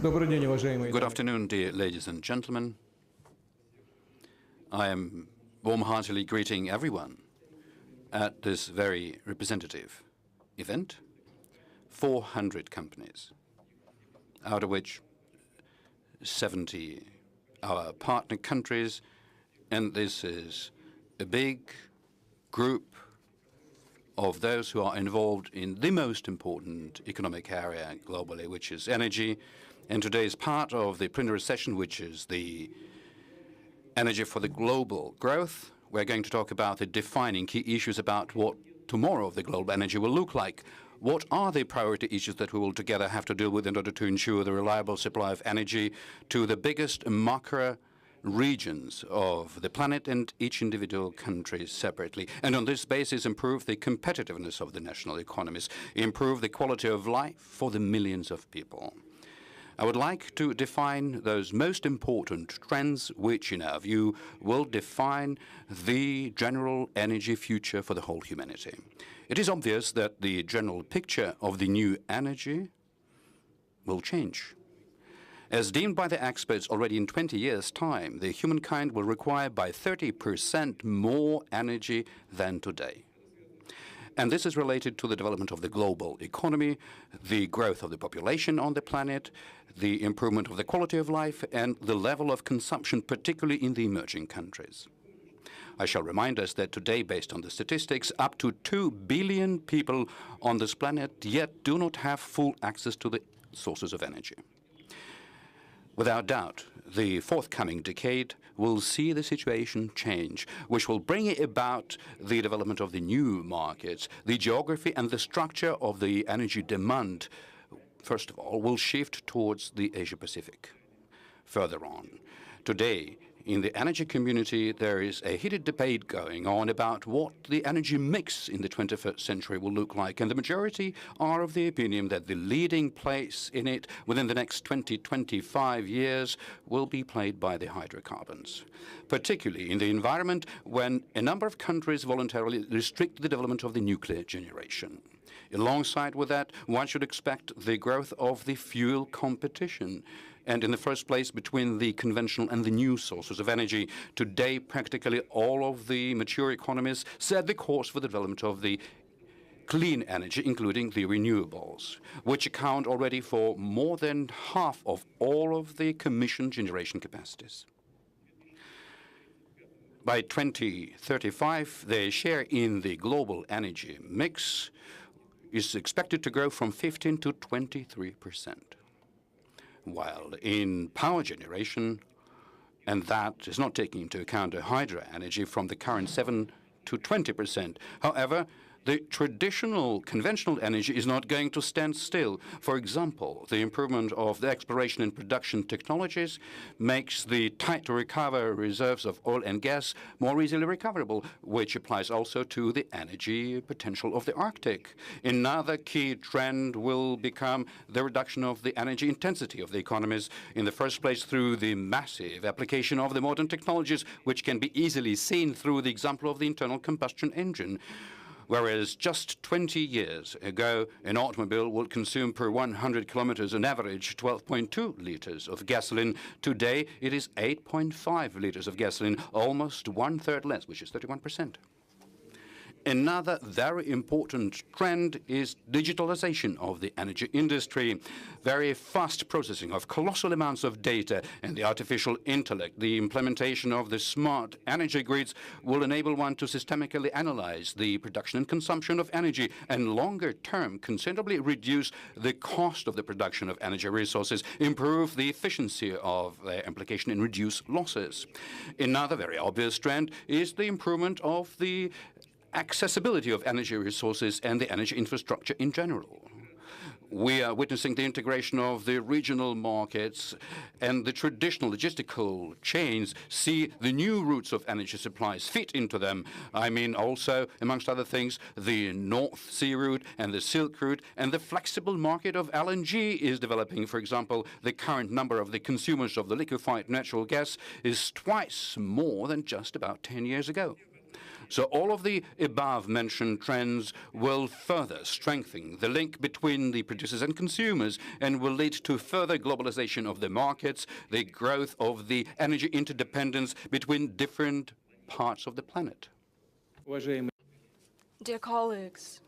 Good afternoon, dear ladies and gentlemen. I am warm-heartedly greeting everyone at this very representative event. 400 companies, out of which 70 are partner countries, and this is a big group of those who are involved in the most important economic area globally, which is energy. And today is part of the plenary session, which is the energy for the global growth. We're going to talk about the defining key issues about what tomorrow of the global energy will look like. What are the priority issues that we will together have to deal with in order to ensure the reliable supply of energy to the biggest macro regions of the planet and each individual country separately, and on this basis improve the competitiveness of the national economies, improve the quality of life for the millions of people. I would like to define those most important trends which, in our view, will define the general energy future for the whole humanity. It is obvious that the general picture of the new energy will change. As deemed by the experts, already in 20 years' time, the humankind will require by 30% more energy than today. And this is related to the development of the global economy, the growth of the population on the planet, the improvement of the quality of life, and the level of consumption, particularly in the emerging countries. I shall remind us that today, based on the statistics, up to 2 billion people on this planet yet do not have full access to the sources of energy. Without doubt, the forthcoming decade will see the situation change, which will bring about the development of the new markets. The geography and the structure of the energy demand, first of all, will shift towards the Asia-Pacific. Further on, today, in the energy community, there is a heated debate going on about what the energy mix in the 21st century will look like, and the majority are of the opinion that the leading place in it within the next 20-25 years will be played by the hydrocarbons, particularly in the environment when a number of countries voluntarily restrict the development of the nuclear generation. Alongside with that, one should expect the growth of the fuel competition, and in the first place between the conventional and the new sources of energy. Today, practically all of the mature economies set the course for the development of the clean energy, including the renewables, which account already for more than half of all of the commissioned generation capacities. By 2035, their share in the global energy mix is expected to grow from 15 to 23%. While in power generation, and that is not taking into account the hydro energy from the current 7 to 20%. However, the traditional conventional energy is not going to stand still. For example, the improvement of the exploration and production technologies makes the tight-to-recover reserves of oil and gas more easily recoverable, which applies also to the energy potential of the Arctic. Another key trend will become the reduction of the energy intensity of the economies, in the first place through the massive application of the modern technologies, which can be easily seen through the example of the internal combustion engine. Whereas just 20 years ago, an automobile would consume per 100 kilometers an average 12.2 liters of gasoline. Today, it is 8.5 liters of gasoline, almost one-third less, which is 31%. Another very important trend is digitalization of the energy industry. Very fast processing of colossal amounts of data and the artificial intellect. The implementation of the smart energy grids will enable one to systemically analyze the production and consumption of energy and longer term considerably reduce the cost of the production of energy resources, improve the efficiency of their application and reduce losses. Another very obvious trend is the improvement of the accessibility of energy resources and the energy infrastructure in general. We are witnessing the integration of the regional markets, and the traditional logistical chains see the new routes of energy supplies fit into them. I mean also, amongst other things, the North Sea route and the Silk route, and the flexible market of LNG is developing. For example, the current number of the consumers of the liquefied natural gas is twice more than just about 10 years ago. So all of the above-mentioned trends will further strengthen the link between the producers and consumers and will lead to further globalization of the markets, the growth of the energy interdependence between different parts of the planet. Dear colleagues,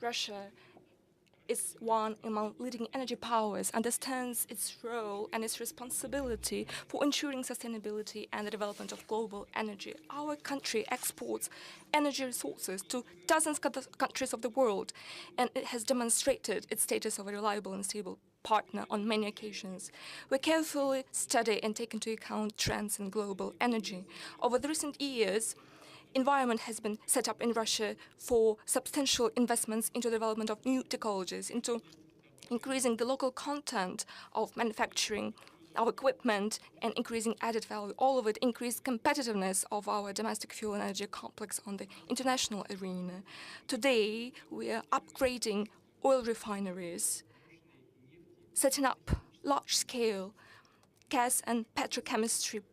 Russia is one among leading energy powers, understands its role and its responsibility for ensuring sustainability and the development of global energy. Our country exports energy resources to dozens of countries of the world, and it has demonstrated its status of a reliable and stable partner on many occasions. We carefully study and take into account trends in global energy. Over the recent years, environment has been set up in Russia for substantial investments into the development of new technologies, into increasing the local content of manufacturing our equipment and increasing added value. All of it increased competitiveness of our domestic fuel and energy complex on the international arena. Today, we are upgrading oil refineries, setting up large-scale gas and petrochemistry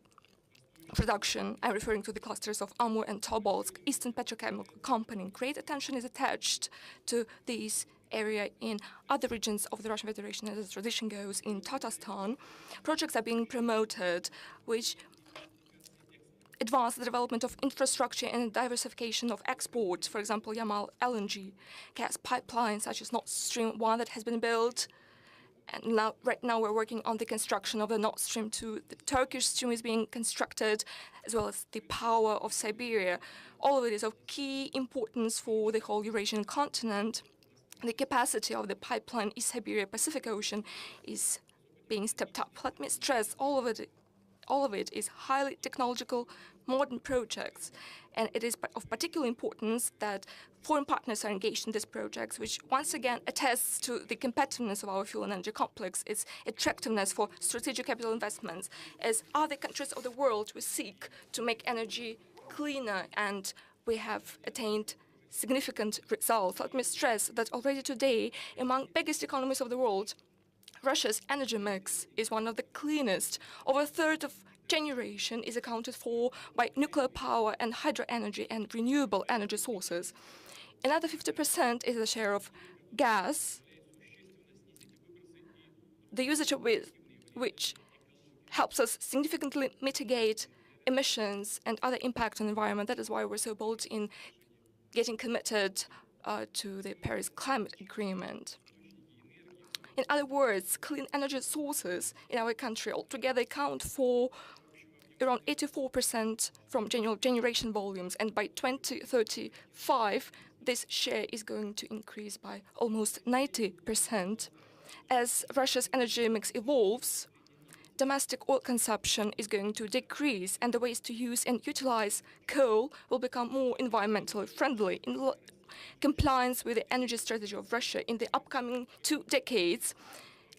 production. I'm referring to the clusters of Amur and Tobolsk, Eastern Petrochemical Company. Great attention is attached to this area in other regions of the Russian Federation, as the tradition goes. In Tatarstan, projects are being promoted which advance the development of infrastructure and diversification of exports. For example, Yamal LNG gas pipeline, such as Nord Stream 1 that has been built. And right now we're working on the construction of the Nord Stream 2. The Turkish stream is being constructed, as well as the power of Siberia. All of it is of key importance for the whole Eurasian continent. The capacity of the pipeline East Siberia Pacific Ocean is being stepped up. Let me stress, all of it is highly technological, modern projects, and it is of particular importance that foreign partners are engaged in these projects, which once again attests to the competitiveness of our fuel and energy complex, its attractiveness for strategic capital investments. As other countries of the world, we seek to make energy cleaner, and we have attained significant results. Let me stress that already today, among biggest economies of the world, Russia's energy mix is one of the cleanest. Over a third of generation is accounted for by nuclear power and hydro energy and renewable energy sources. Another 50% is the share of gas, the usage of which helps us significantly mitigate emissions and other impact on the environment. That is why we're so bold in getting committed to the Paris Climate Agreement. In other words, clean energy sources in our country altogether account for around 84% from generation volumes, and by 2035, this share is going to increase by almost 90%. As Russia's energy mix evolves, domestic oil consumption is going to decrease, and the ways to use and utilize coal will become more environmentally friendly. In compliance with the energy strategy of Russia in the upcoming 2 decades,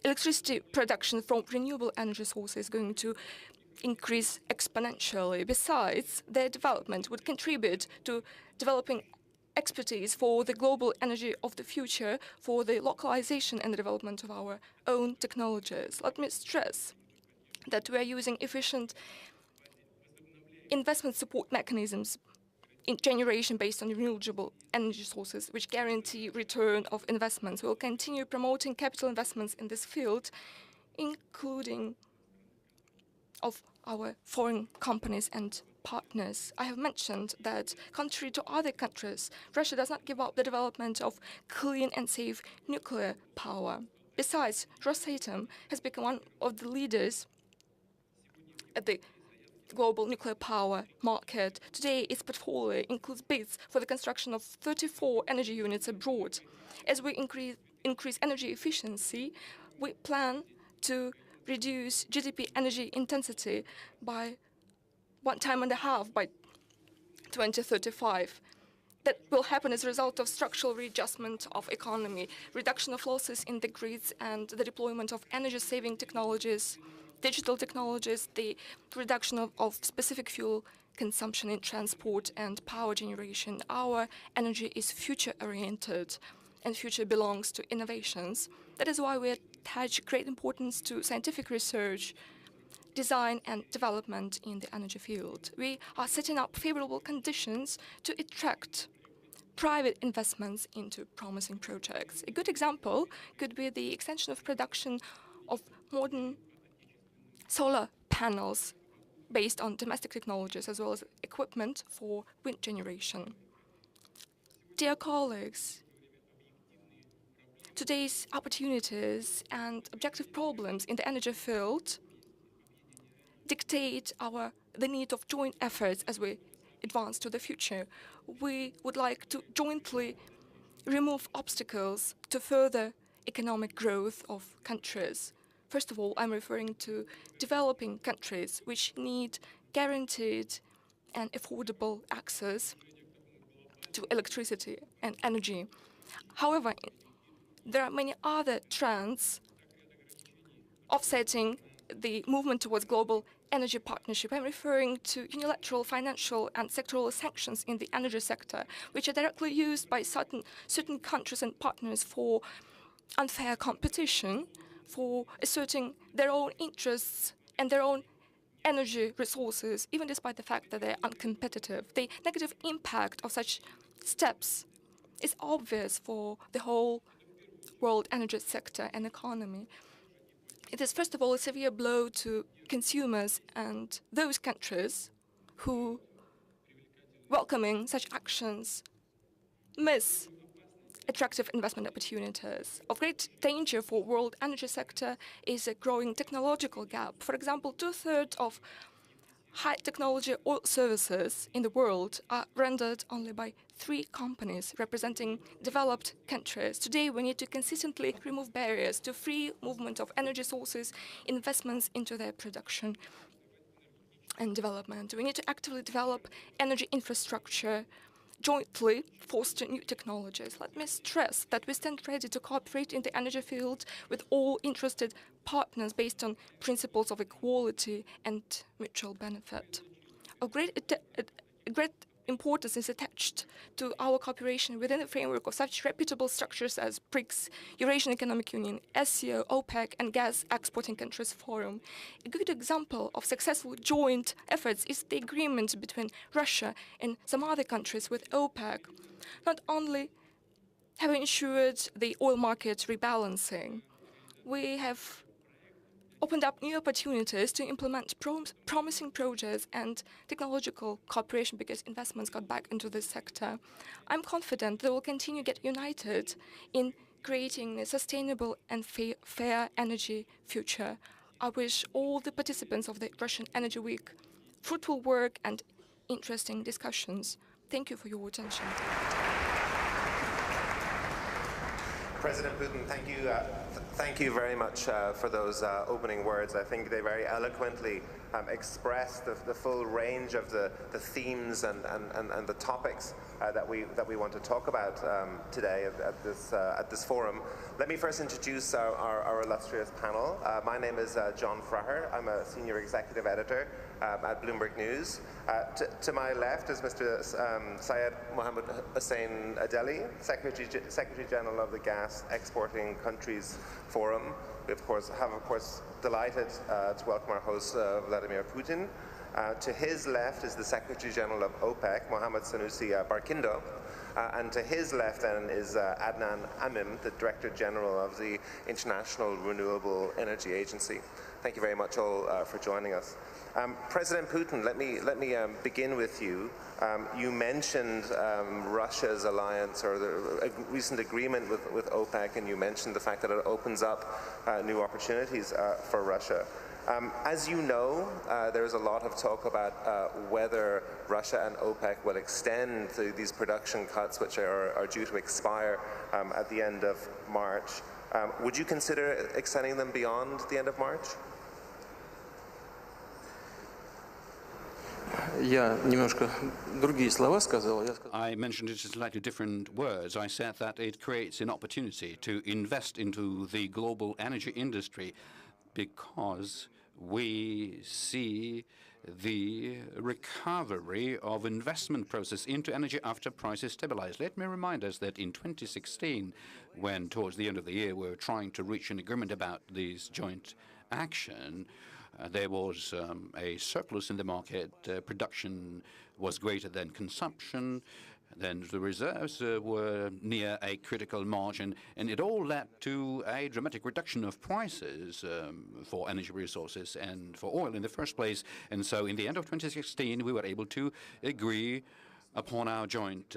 electricity production from renewable energy sources is going to increase exponentially. Besides, their development would contribute to developing expertise for the global energy of the future, for the localization and the development of our own technologies. Let me stress that we are using efficient investment support mechanisms in generation based on renewable energy sources, which guarantee return of investments. We will continue promoting capital investments in this field, including of our foreign companies and partners. I have mentioned that, contrary to other countries, Russia does not give up the development of clean and safe nuclear power. Besides, Rosatom has become one of the leaders at the global nuclear power market. Today, its portfolio includes bids for the construction of 34 energy units abroad. As we increase energy efficiency, we plan to reduce GDP energy intensity by 1.5 times by 2035. That will happen as a result of structural readjustment of economy, reduction of losses in the grids, and the deployment of energy-saving technologies, digital technologies, the reduction of specific fuel consumption in transport and power generation. Our energy is future-oriented, and future belongs to innovations. That is why we attach great importance to scientific research, design and development in the energy field. We are setting up favorable conditions to attract private investments into promising projects. A good example could be the extension of production of modern solar panels based on domestic technologies, as well as equipment for wind generation. Dear colleagues, today's opportunities and objective problems in the energy field dictate the need of joint efforts as we advance to the future. We would like to jointly remove obstacles to further economic growth of countries. First of all, I'm referring to developing countries which need guaranteed and affordable access to electricity and energy. However, there are many other trends offsetting the movement towards global energy partnership. I'm referring to unilateral financial and sectoral sanctions in the energy sector, which are directly used by certain countries and partners for unfair competition, for asserting their own interests and their own energy resources, even despite the fact that they're uncompetitive. The negative impact of such steps is obvious for the whole world energy sector and economy. It is, first of all, a severe blow to consumers and those countries who, welcoming such actions, miss attractive investment opportunities. Of great danger for world energy sector is a growing technological gap. For example, 2/3 of high technology oil services in the world are rendered only by 3 companies representing developed countries. Today, we need to consistently remove barriers to free movement of energy sources, investments into their production and development. We need to actively develop energy infrastructure, jointly foster new technologies. Let me stress that we stand ready to cooperate in the energy field with all interested partners based on principles of equality and mutual benefit. Of great importance is attached to our cooperation within the framework of such reputable structures as BRICS, Eurasian Economic Union, SCO, OPEC, and Gas Exporting Countries Forum. A good example of successful joint efforts is the agreement between Russia and some other countries with OPEC. Not only have we ensured the oil market rebalancing, we have opened up new opportunities to implement promising projects and technological cooperation because investments got back into this sector. I'm confident they will continue to get united in creating a sustainable and fair energy future. I wish all the participants of the Russian Energy Week fruitful work and interesting discussions. Thank you for your attention. President Putin, thank you very much for those opening words. I think they very eloquently express the full range of the themes and the topics that we want to talk about today at this forum. Let me first introduce our illustrious panel. My name is John Fraher. I'm a senior executive editor at Bloomberg News. To my left is Mr. Syed Mohammed Hussein Adeli, Secretary General of the Gas Exporting Countries Forum. We of course delighted to welcome our host Vladimir Putin. To his left is the Secretary General of OPEC, Mohammed Sanusi Barkindo. And to his left then is Adnan Amim, the Director General of the International Renewable Energy Agency. Thank you very much all for joining us. President Putin, let me begin with you. You mentioned Russia's alliance or the recent agreement with OPEC, and you mentioned the fact that it opens up new opportunities for Russia. As you know, there's a lot of talk about whether Russia and OPEC will extend these production cuts, which are due to expire at the end of March. Would you consider extending them beyond the end of March? I mentioned it in slightly different words. I said that it creates an opportunity to invest into the global energy industry because we see the recovery of investment process into energy after prices stabilize. Let me remind us that in 2016, when towards the end of the year we were trying to reach an agreement about this joint action, there was a surplus in the market, production was greater than consumption, then the reserves were near a critical margin, and it all led to a dramatic reduction of prices for energy resources and for oil in the first place. And so in the end of 2016, we were able to agree upon our joint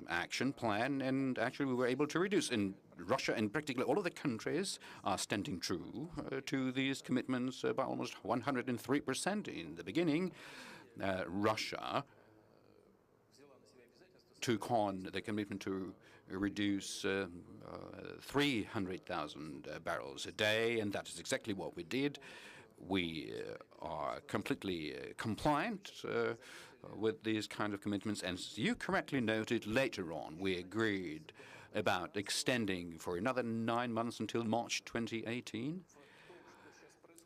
action plan, and actually we were able to reduce. In Russia and practically all of the countries are standing true to these commitments by almost 103% in the beginning. Russia took on the commitment to reduce 300,000 barrels a day, and that is exactly what we did. We are completely compliant with these kind of commitments, and as you correctly noted, later on we agreed about extending for another 9 months until March 2018.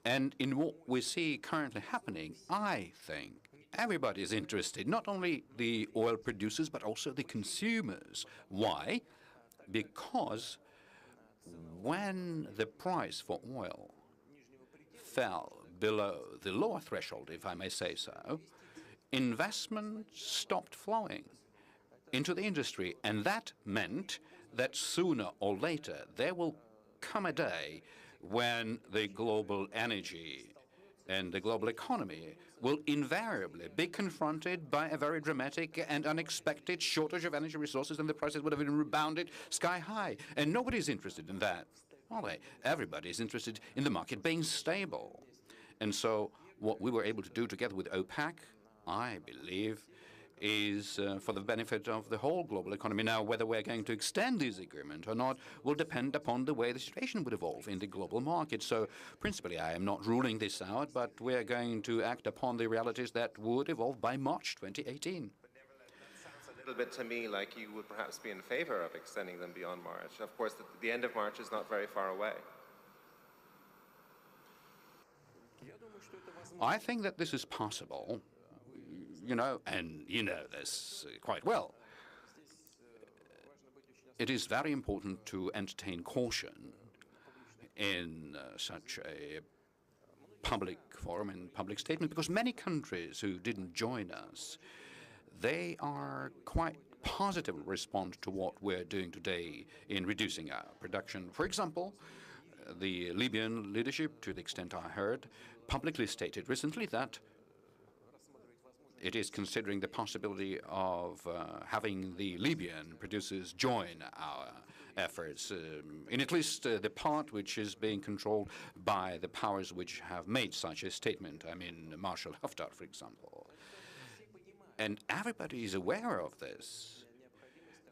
And in what we see currently happening, I think everybody is interested, not only the oil producers, but also the consumers. Why? Because when the price for oil fell below the lower threshold, if I may say so, investment stopped flowing into the industry, and that meant that sooner or later there will come a day when the global energy and the global economy will invariably be confronted by a very dramatic and unexpected shortage of energy resources, and the prices would have been rebounded sky high. And nobody's interested in that, are they? Everybody's interested in the market being stable. And so what we were able to do together with OPEC, I believe, is for the benefit of the whole global economy. Now, whether we're going to extend this agreement or not will depend upon the way the situation would evolve in the global market. So, principally, I am not ruling this out, but we're going to act upon the realities that would evolve by March 2018. Sounds a little bit to me like you would perhaps be in favor of extending them beyond March. Of course, the end of March is not very far away. I think that this is possible. You know, and you know this quite well. It is very important to entertain caution in such a public forum and public statement, because many countries who didn't join us, they are quite positively respond to what we're doing today in reducing our production. For example, the Libyan leadership, to the extent I heard, publicly stated recently that it is considering the possibility of having the Libyan producers join our efforts, in at least the part which is being controlled by the powers which have made such a statement. I mean, Marshal Haftar, for example. And everybody is aware of this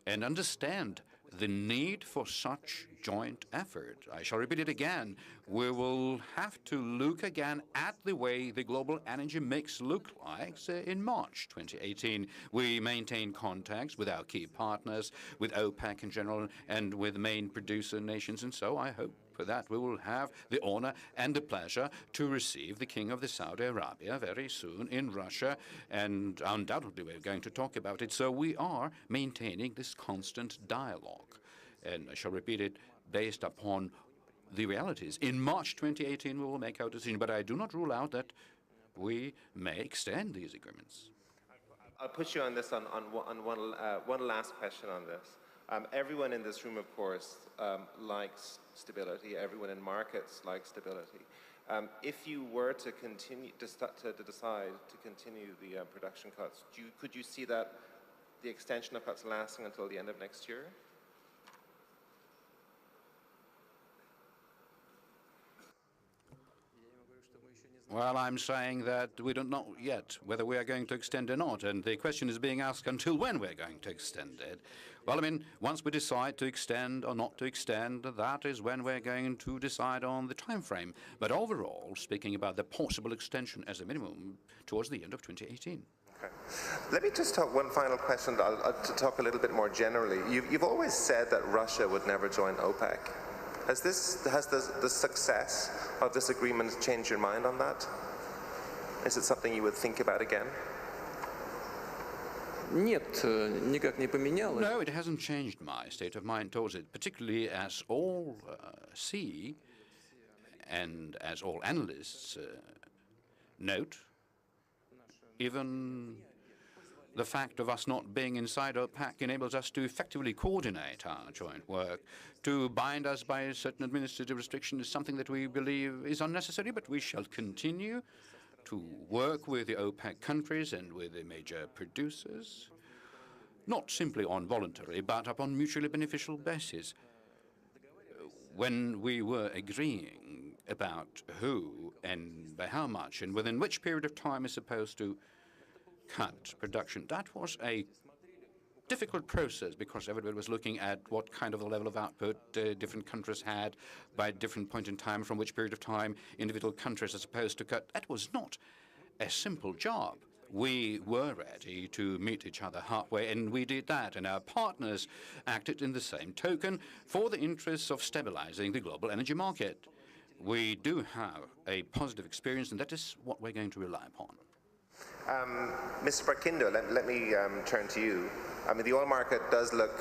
and understand the need for such joint effort. I shall repeat it again. We will have to look again at the way the global energy mix looked like in March 2018. We maintain contacts with our key partners, with OPEC in general, and with main producer nations. And so I hope that we will have the honor and the pleasure to receive the King of the Saudi Arabia very soon in Russia, and undoubtedly we're going to talk about it. So we are maintaining this constant dialogue, and I shall repeat it, based upon the realities. In March 2018 we will make our decision, but I do not rule out that we may extend these agreements. I'll put you on this on one last question on this. Everyone in this room, of course, likes stability. Everyone in markets likes stability. If you were to continue to decide to continue the production cuts, could you see that the extension of cuts lasting until the end of next year? Well, I'm saying that we don't know yet whether we are going to extend or not, and the question is being asked until when we're going to extend it. Well, I mean, once we decide to extend or not to extend, that is when we're going to decide on the time frame. But overall, speaking about the possible extension as a minimum towards the end of 2018. Okay. Let me just talk one final question to talk a little bit more generally. You've always said that Russia would never join OPEC. Has the success of this agreement changed your mind on that? Is it something you would think about again? Нет, никак не поменялось. No, it hasn't changed my state of mind towards it, particularly as all see and as all analysts note even the fact of us not being inside OPEC enables us to effectively coordinate our joint work. To bind us by a certain administrative restriction is something that we believe is unnecessary, but we shall continue to work with the OPEC countries and with the major producers, not simply on voluntary, but upon mutually beneficial basis. When we were agreeing about who and by how much and within which period of time is supposed to cut production, that was a difficult process because everybody was looking at what kind of a level of output different countries had by a different point in time, from which period of time individual countries are supposed to cut. That was not a simple job. We were ready to meet each other halfway, and we did that, and our partners acted in the same token for the interests of stabilizing the global energy market. We do have a positive experience, and that is what we're going to rely upon. Mr. Barkindo, let me turn to you. I mean, the oil market does look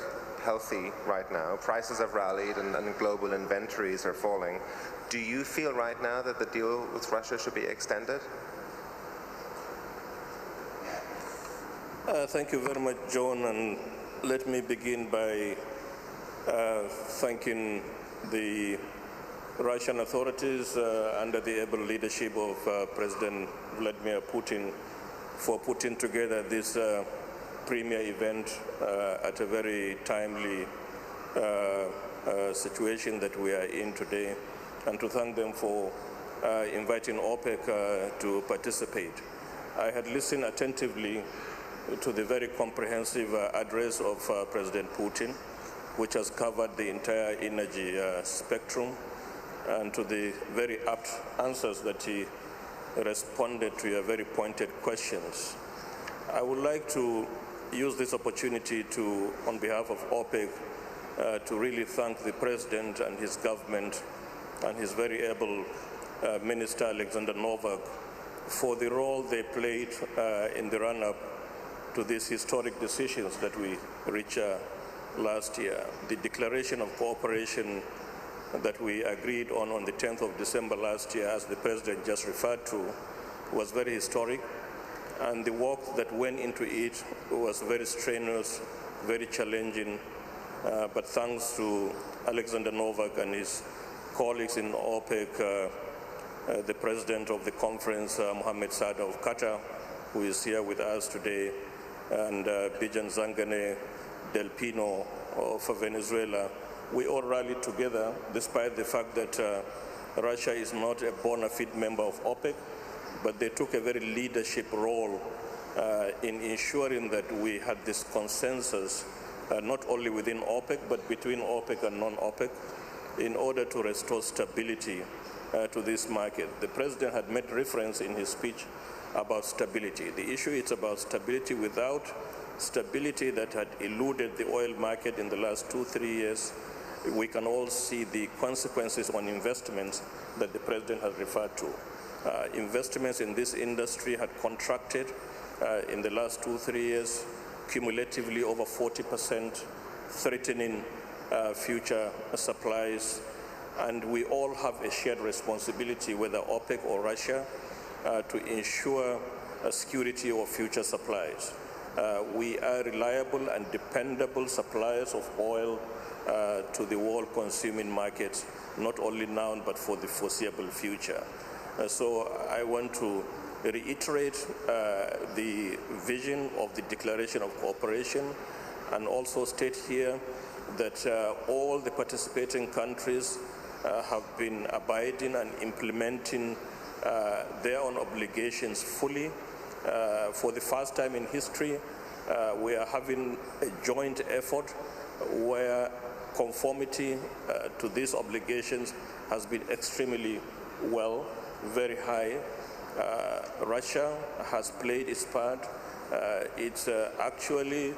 healthy right now. Prices have rallied and global inventories are falling. Do you feel right now that the deal with Russia should be extended? Thank you very much, John, and let me begin by thanking the Russian authorities under the able leadership of President Vladimir Putin for putting together this premier event at a very timely situation that we are in today, and to thank them for inviting OPEC to participate. I had listened attentively to the very comprehensive address of President Putin, which has covered the entire energy spectrum, and to the very apt answers that he responded to your very pointed questions. I would like to use this opportunity to, on behalf of OPEC, to really thank the President and his government and his very able Minister Alexander Novak for the role they played in the run-up to these historic decisions that we reached last year. The declaration of cooperation that we agreed on the 10th of December last year, as the President just referred to, was very historic, and the work that went into it was very strenuous, very challenging, but thanks to Alexander Novak and his colleagues in OPEC, the President of the conference, Mohammed Saad of Qatar, who is here with us today, and Bijan Zangane Del Pino of Venezuela, we all rallied together despite the fact that Russia is not a bona fide member of OPEC, but they took a very leadership role in ensuring that we had this consensus, not only within OPEC, but between OPEC and non-OPEC, in order to restore stability to this market. The President had made reference in his speech about stability. The issue is about stability. Without stability that had eluded the oil market in the last 2-3 years, we can all see the consequences on investments that the President has referred to. Investments in this industry had contracted in the last 2-3 years, cumulatively over 40%, threatening future supplies. And we all have a shared responsibility, whether OPEC or Russia, to ensure security of future supplies. We are reliable and dependable suppliers of oil to the world consuming markets, not only now, but for the foreseeable future. So I want to reiterate the vision of the Declaration of Cooperation, and also state here that all the participating countries have been abiding and implementing their own obligations fully. For the first time in history, we are having a joint effort where conformity to these obligations has been extremely well, very high. Russia has played its part. It's actually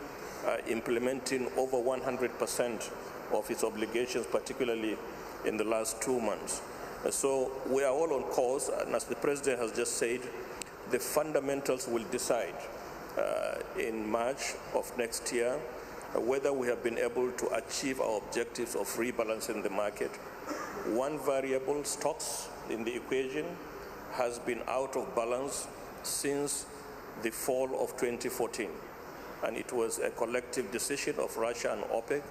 implementing over 100% of its obligations, particularly in the last 2 months. So we are all on course, and as the President has just said, the fundamentals will decide in March of next year whether we have been able to achieve our objectives of rebalancing the market. One variable, stocks in the equation, has been out of balance since the fall of 2014. And it was a collective decision of Russia and OPEC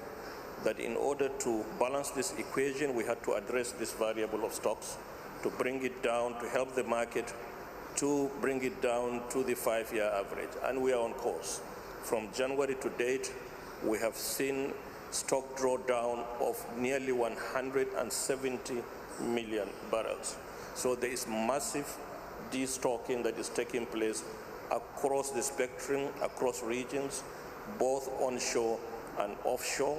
that in order to balance this equation, we had to address this variable of stocks, to bring it down, to help the market, to bring it down to the 5-year average. And we are on course. From January to date, we have seen stock drawdown of nearly 170 million barrels. So there is massive destocking that is taking place across the spectrum, across regions, both onshore and offshore.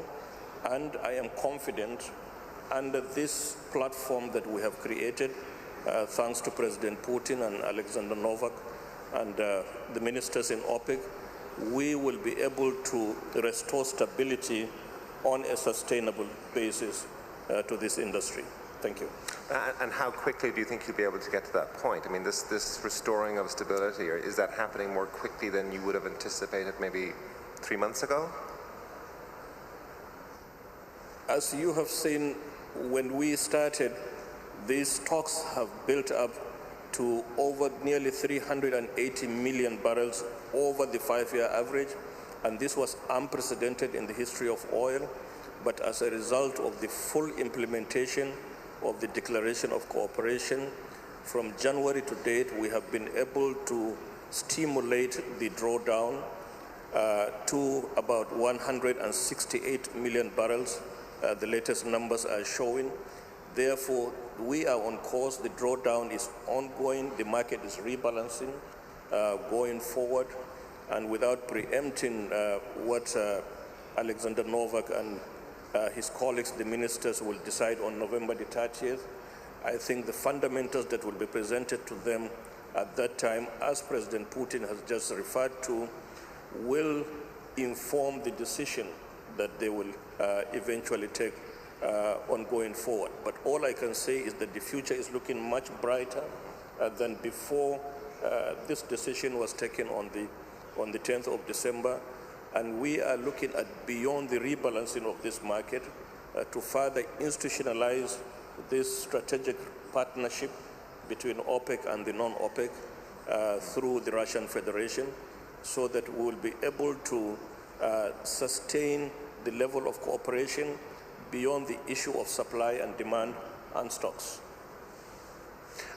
And I am confident under this platform that we have created, thanks to President Putin and Alexander Novak and the ministers in OPEC, we will be able to restore stability on a sustainable basis to this industry. Thank you. And how quickly do you think you'll be able to get to that point? I mean, this restoring of stability, or is that happening more quickly than you would have anticipated maybe 3 months ago? As you have seen, when we started, these stocks have built up to over nearly 380 million barrels over the 5-year average, and this was unprecedented in the history of oil. But as a result of the full implementation of the Declaration of Cooperation, from January to date, we have been able to stimulate the drawdown to about 168 million barrels. The latest numbers are showing. Therefore, we are on course. The drawdown is ongoing. The market is rebalancing going forward. And without preempting what Alexander Novak and his colleagues, the ministers, will decide on November the 30th, I think the fundamentals that will be presented to them at that time, as President Putin has just referred to, will inform the decision that they will eventually take on going forward. But all I can say is that the future is looking much brighter than before this decision was taken on the 10th of December. And we are looking at beyond the rebalancing of this market to further institutionalize this strategic partnership between OPEC and the non-OPEC through the Russian Federation, so that we will be able to sustain the level of cooperation beyond the issue of supply and demand and stocks.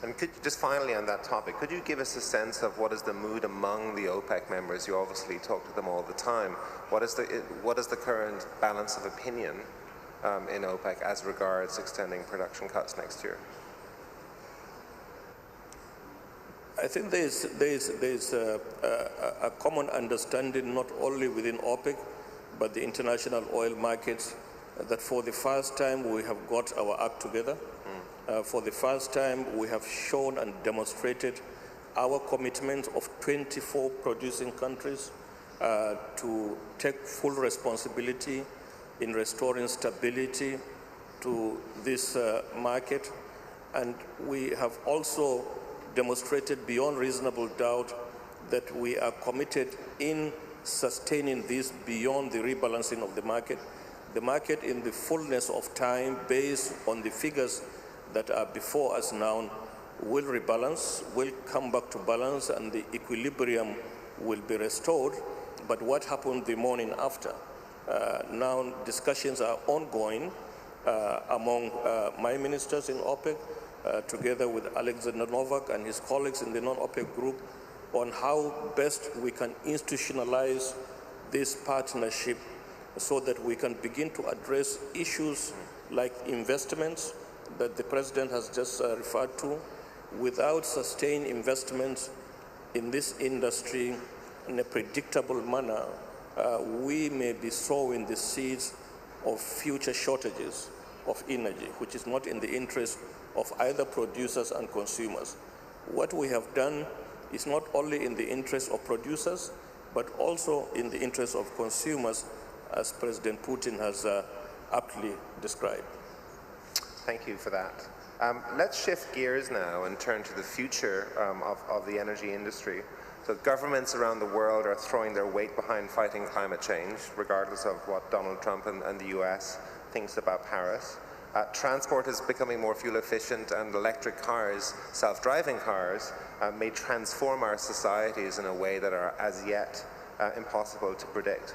And could you, just finally on that topic, could you give us a sense of what is the mood among the OPEC members? You obviously talk to them all the time. What is the current balance of opinion in OPEC as regards extending production cuts next year? I think there's a common understanding, not only within OPEC, but the international oil markets, that for the first time we have got our act together. For the first time, we have shown and demonstrated our commitment of 24 producing countries to take full responsibility in restoring stability to this market. And we have also demonstrated beyond reasonable doubt that we are committed in sustaining this beyond the rebalancing of the market. The market, in the fullness of time, based on the figures that are before us now, will rebalance, will come back to balance, and the equilibrium will be restored. But what happened the morning after? Now discussions are ongoing among my ministers in OPEC, together with Alexander Novak and his colleagues in the non-OPEC group, on how best we can institutionalize this partnership so that we can begin to address issues like investments that the President has just referred to. Without sustained investments in this industry in a predictable manner, we may be sowing the seeds of future shortages of energy, which is not in the interest of either producers and consumers. What we have done is not only in the interest of producers, but also in the interest of consumers, as President Putin has aptly described. Thank you for that. Let's shift gears now and turn to the future of the energy industry. So governments around the world are throwing their weight behind fighting climate change, regardless of what Donald Trump and the US thinks about Paris. Transport is becoming more fuel efficient, and electric cars, self-driving cars, may transform our societies in a way that are as yet impossible to predict.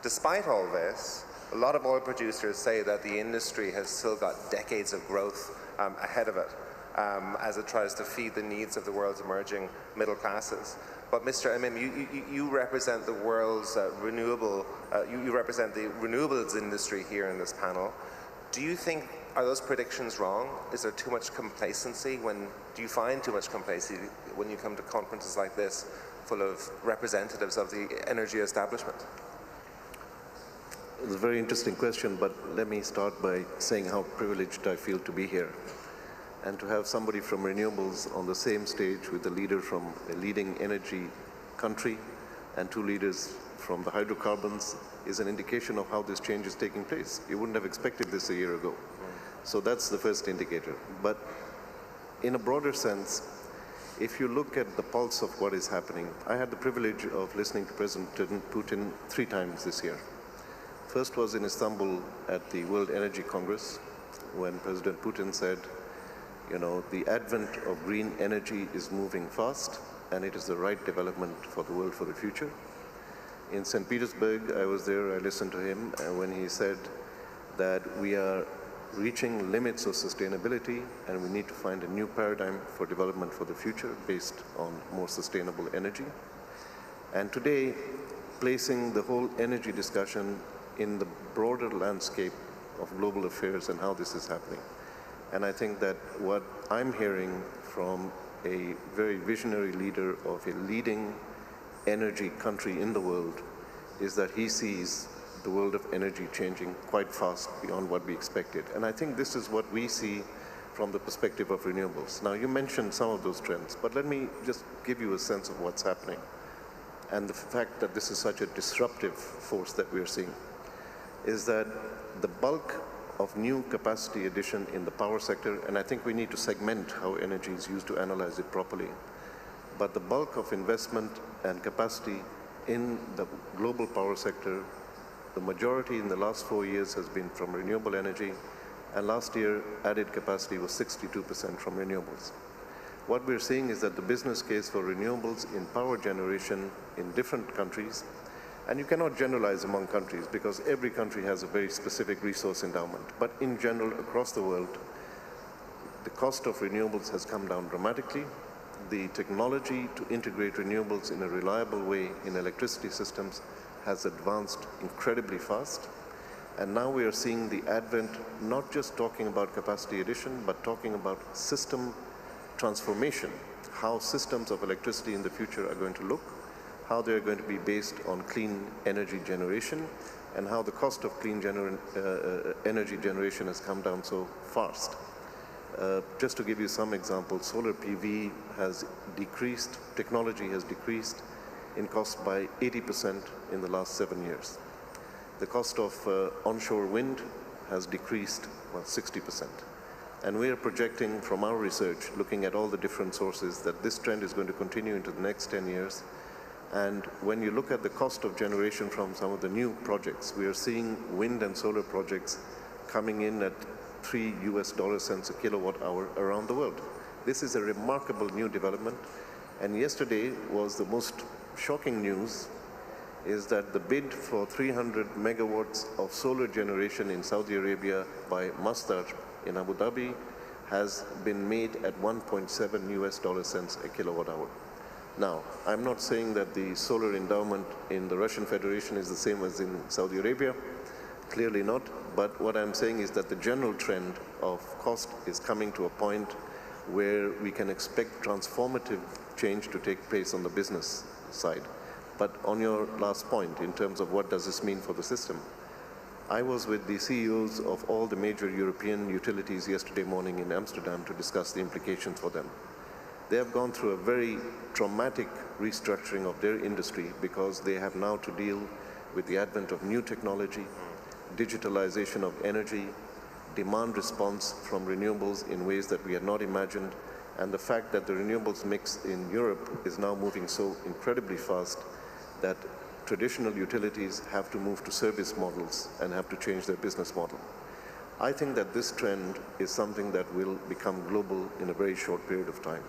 Despite all this, a lot of oil producers say that the industry has still got decades of growth ahead of it as it tries to feed the needs of the world's emerging middle classes. But Mr. Imim, you represent the world's you represent the renewables industry here in this panel. Do you think, are those predictions wrong? Is there too much complacency? Do you find too much complacency when you come to conferences like this full of representatives of the energy establishment? It's a very interesting question, but let me start by saying how privileged I feel to be here. And to have somebody from renewables on the same stage with a leader from a leading energy country and two leaders from the hydrocarbons is an indication of how this change is taking place. You wouldn't have expected this a year ago. So that's the first indicator. But in a broader sense, if you look at the pulse of what is happening, I had the privilege of listening to President Putin 3 times this year. First was in Istanbul at the World Energy Congress, when President Putin said, you know, the advent of green energy is moving fast, and it is the right development for the world for the future. In St. Petersburg, I was there, I listened to him, when he said that we are reaching limits of sustainability, and we need to find a new paradigm for development for the future based on more sustainable energy. And today, placing the whole energy discussion in the broader landscape of global affairs and how this is happening. And I think that what I'm hearing from a very visionary leader of a leading energy country in the world is that he sees the world of energy changing quite fast beyond what we expected. And I think this is what we see from the perspective of renewables. Now, you mentioned some of those trends, but let me just give you a sense of what's happening and the fact that this is such a disruptive force that we're seeing is that the bulk of new capacity addition in the power sector, and I think we need to segment how energy is used to analyze it properly, but the bulk of investment and capacity in the global power sector, the majority in the last 4 years has been from renewable energy, and last year added capacity was 62% from renewables. What we're seeing is that the business case for renewables in power generation in different countries, and you cannot generalize among countries because every country has a very specific resource endowment. But in general, across the world, the cost of renewables has come down dramatically. The technology to integrate renewables in a reliable way in electricity systems has advanced incredibly fast. And now we are seeing the advent, not just talking about capacity addition, but talking about system transformation, how systems of electricity in the future are going to look, how they're going to be based on clean energy generation, and how the cost of clean energy generation has come down so fast. Just to give you some examples, solar PV has decreased, technology has decreased in cost by 80% in the last 7 years. The cost of onshore wind has decreased about 60%. And we are projecting from our research, looking at all the different sources, that this trend is going to continue into the next 10 years. And when you look at the cost of generation from some of the new projects, we are seeing wind and solar projects coming in at $3 a kilowatt hour around the world. This is a remarkable new development. And yesterday was the most shocking news is that the bid for 300 megawatts of solar generation in Saudi Arabia by Masdar in Abu Dhabi has been made at $1.7 a kilowatt hour. Now, I'm not saying that the solar endowment in the Russian Federation is the same as in Saudi Arabia, clearly not, but what I'm saying is that the general trend of cost is coming to a point where we can expect transformative change to take place on the business side. But on your last point, in terms of what does this mean for the system, I was with the CEOs of all the major European utilities yesterday morning in Amsterdam to discuss the implications for them. They have gone through a very traumatic restructuring of their industry because they have now to deal with the advent of new technology, digitalization of energy, demand response from renewables in ways that we had not imagined, and the fact that the renewables mix in Europe is now moving so incredibly fast that traditional utilities have to move to service models and have to change their business model. I think that this trend is something that will become global in a very short period of time.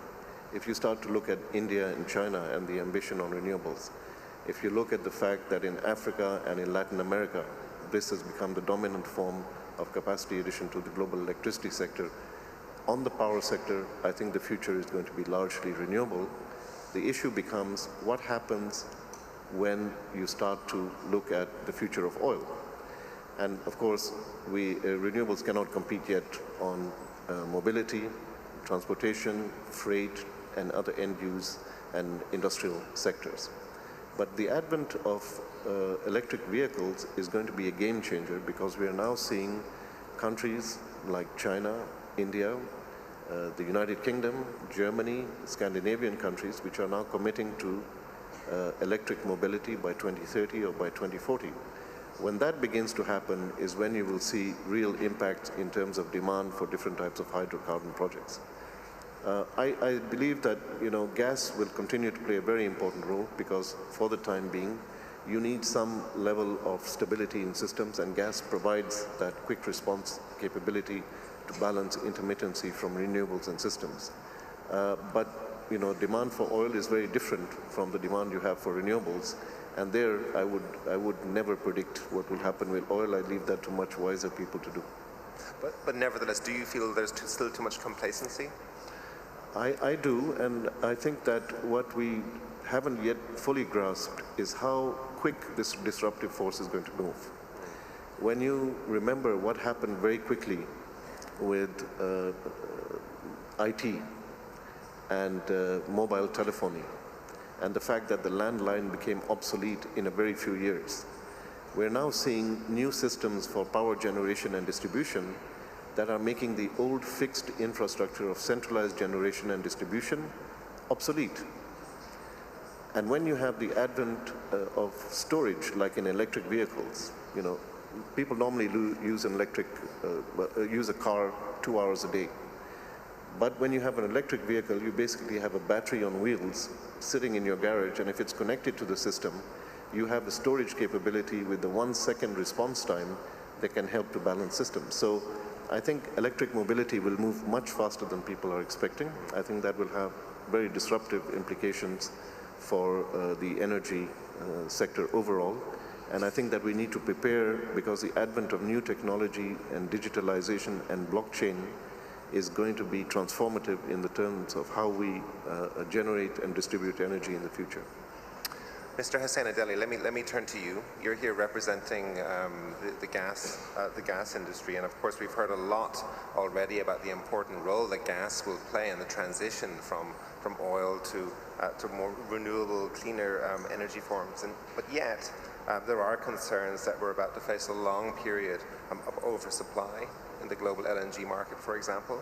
If you start to look at India and China and the ambition on renewables, if you look at the fact that in Africa and in Latin America, this has become the dominant form of capacity addition to the global electricity sector, on the power sector, I think the future is going to be largely renewable. The issue becomes what happens when you start to look at the future of oil. And of course, renewables cannot compete yet on mobility, transportation, freight, and other end-use and industrial sectors. But the advent of electric vehicles is going to be a game changer because we are now seeing countries like China, India, the United Kingdom, Germany, Scandinavian countries, which are now committing to electric mobility by 2030 or by 2040. When that begins to happen is when you will see real impact in terms of demand for different types of hydrocarbon projects. I believe that gas will continue to play a very important role because for the time being, you need some level of stability in systems, and gas provides that quick response capability to balance intermittency from renewables and systems. But demand for oil is very different from the demand you have for renewables, and there I would never predict what will happen with oil. I leave that to much wiser people to do. But nevertheless, do you feel there's still too much complacency? I do, and I think that what we haven't yet fully grasped is how quick this disruptive force is going to move. When you remember what happened very quickly with IT and mobile telephony, and the fact that the landline became obsolete in a very few years, we're now seeing new systems for power generation and distribution that are making the old fixed infrastructure of centralized generation and distribution obsolete. And when you have the advent of storage, like in electric vehicles, people normally use use a car 2 hours a day. But when you have an electric vehicle, you basically have a battery on wheels sitting in your garage, and if it's connected to the system, you have a storage capability with the 1 second response time that can help to balance systems. So I think electric mobility will move much faster than people are expecting. I think that will have very disruptive implications for the energy sector overall. And I think that we need to prepare, because the advent of new technology and digitalization and blockchain is going to be transformative in the terms of how we generate and distribute energy in the future. Mr. Hussain Adeli, let me turn to you. You're here representing the gas industry, and of course we've heard a lot already about the important role that gas will play in the transition from oil to more renewable, cleaner energy forms. But yet, there are concerns that we're about to face a long period of oversupply in the global LNG market, for example.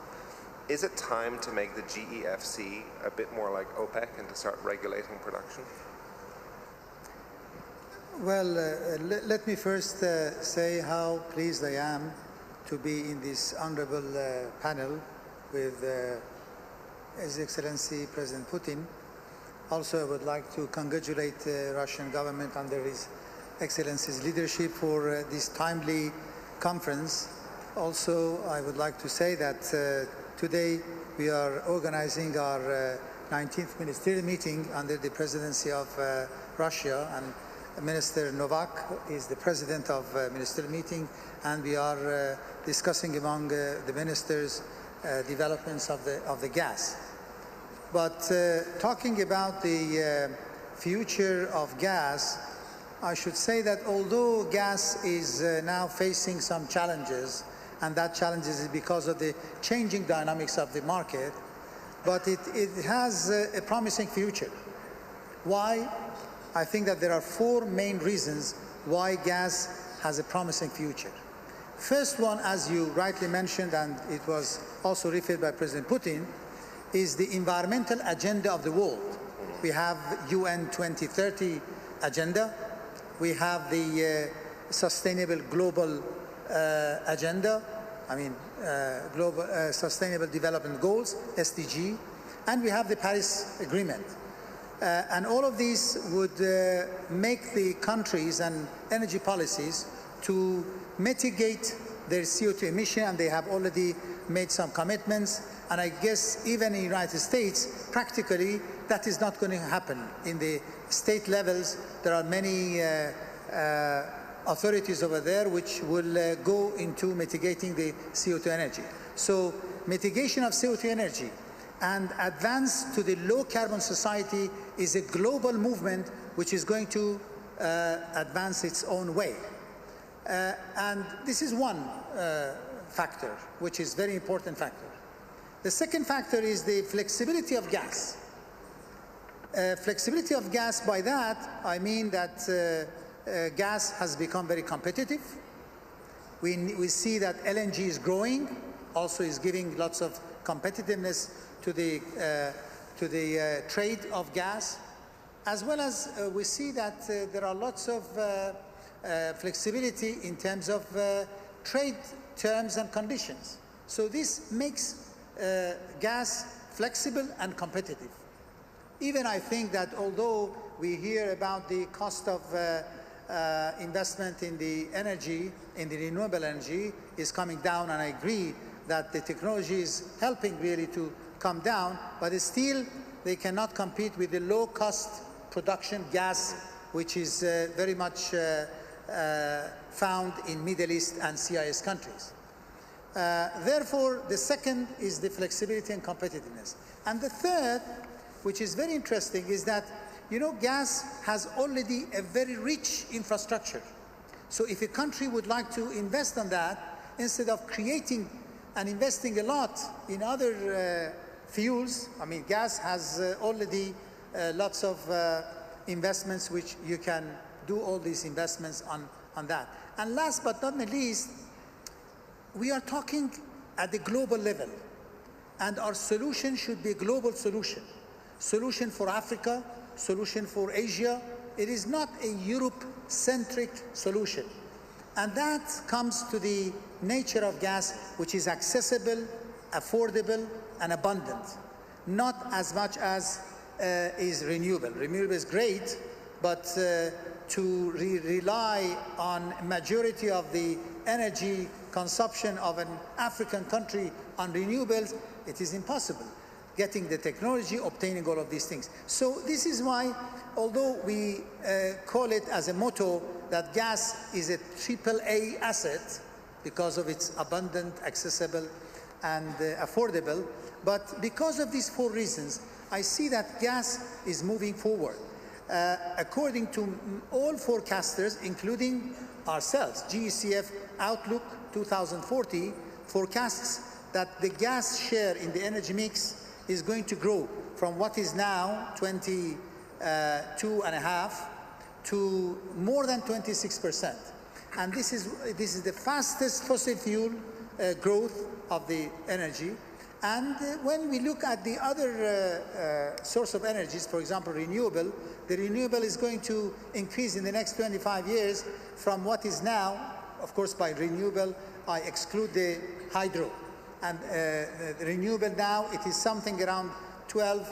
Is it time to make the GEFC a bit more like OPEC and to start regulating production? Well, let me first say how pleased I am to be in this honorable panel with His Excellency President Putin. Also, I would like to congratulate the Russian government under His Excellency's leadership for this timely conference. Also, I would like to say that today we are organizing our 19th ministerial meeting under the presidency of Russia, and Minister Novak is the president of ministerial meeting, and we are discussing among the ministers developments of the gas. But talking about the future of gas, I should say that although gas is now facing some challenges, and that challenges is because of the changing dynamics of the market, but it has a promising future. Why? I think that there are 4 main reasons why gas has a promising future. First one, as you rightly mentioned, and it was also referred by President Putin, is the environmental agenda of the world. We have UN 2030 agenda. We have the Sustainable Global Agenda, Global Sustainable Development Goals, SDG, and we have the Paris Agreement. And all of these would make the countries and energy policies to mitigate their CO2 emission, and they have already made some commitments. And I guess even in the United States, practically, that is not going to happen. In the state levels, there are many authorities over there which will go into mitigating the CO2 energy. So mitigation of CO2 energy and advance to the low-carbon society is a global movement which is going to advance its own way. And this is one factor, which is a very important factor. The second factor is the flexibility of gas. Flexibility of gas, by that, I mean that gas has become very competitive. We see that LNG is growing, also is giving lots of competitiveness to the trade of gas, as well as we see that there are lots of flexibility in terms of trade terms and conditions. So this makes gas flexible and competitive. Even I think that although we hear about the cost of investment in the energy, in the renewable energy, is coming down, and I agree that the technology is helping really to come down, but still they cannot compete with the low-cost production gas, which is very much found in Middle East and CIS countries. Therefore, the second is the flexibility and competitiveness. And the third, which is very interesting, is that, you know, gas has already a very rich infrastructure. So if a country would like to invest on that, instead of creating and investing a lot in other fuels, I mean, gas has already lots of investments which you can do all these investments on that. And last but not least, we are talking at the global level, and our solution should be a global solution. Solution for Africa, solution for Asia. It is not a Europe-centric solution. And that comes to the nature of gas, which is accessible, affordable, and abundant. Not as much as is renewable. Renewable is great, but to rely on a majority of the energy consumption of an African country on renewables, it is impossible. Getting the technology, obtaining all of these things. So this is why, although we call it as a motto that gas is a AAA asset because of its abundant, accessible, and affordable, but because of these four reasons, I see that gas is moving forward. According to all forecasters, including ourselves, GECF Outlook 2040 forecasts that the gas share in the energy mix is going to grow from what is now 22.5% to more than 26%. And this is the fastest fossil fuel growth of the energy. And when we look at the other source of energies, for example, renewable, the renewable is going to increase in the next 25 years from what is now. Of course, by renewable, I exclude the hydro. And renewable now, it is something around 12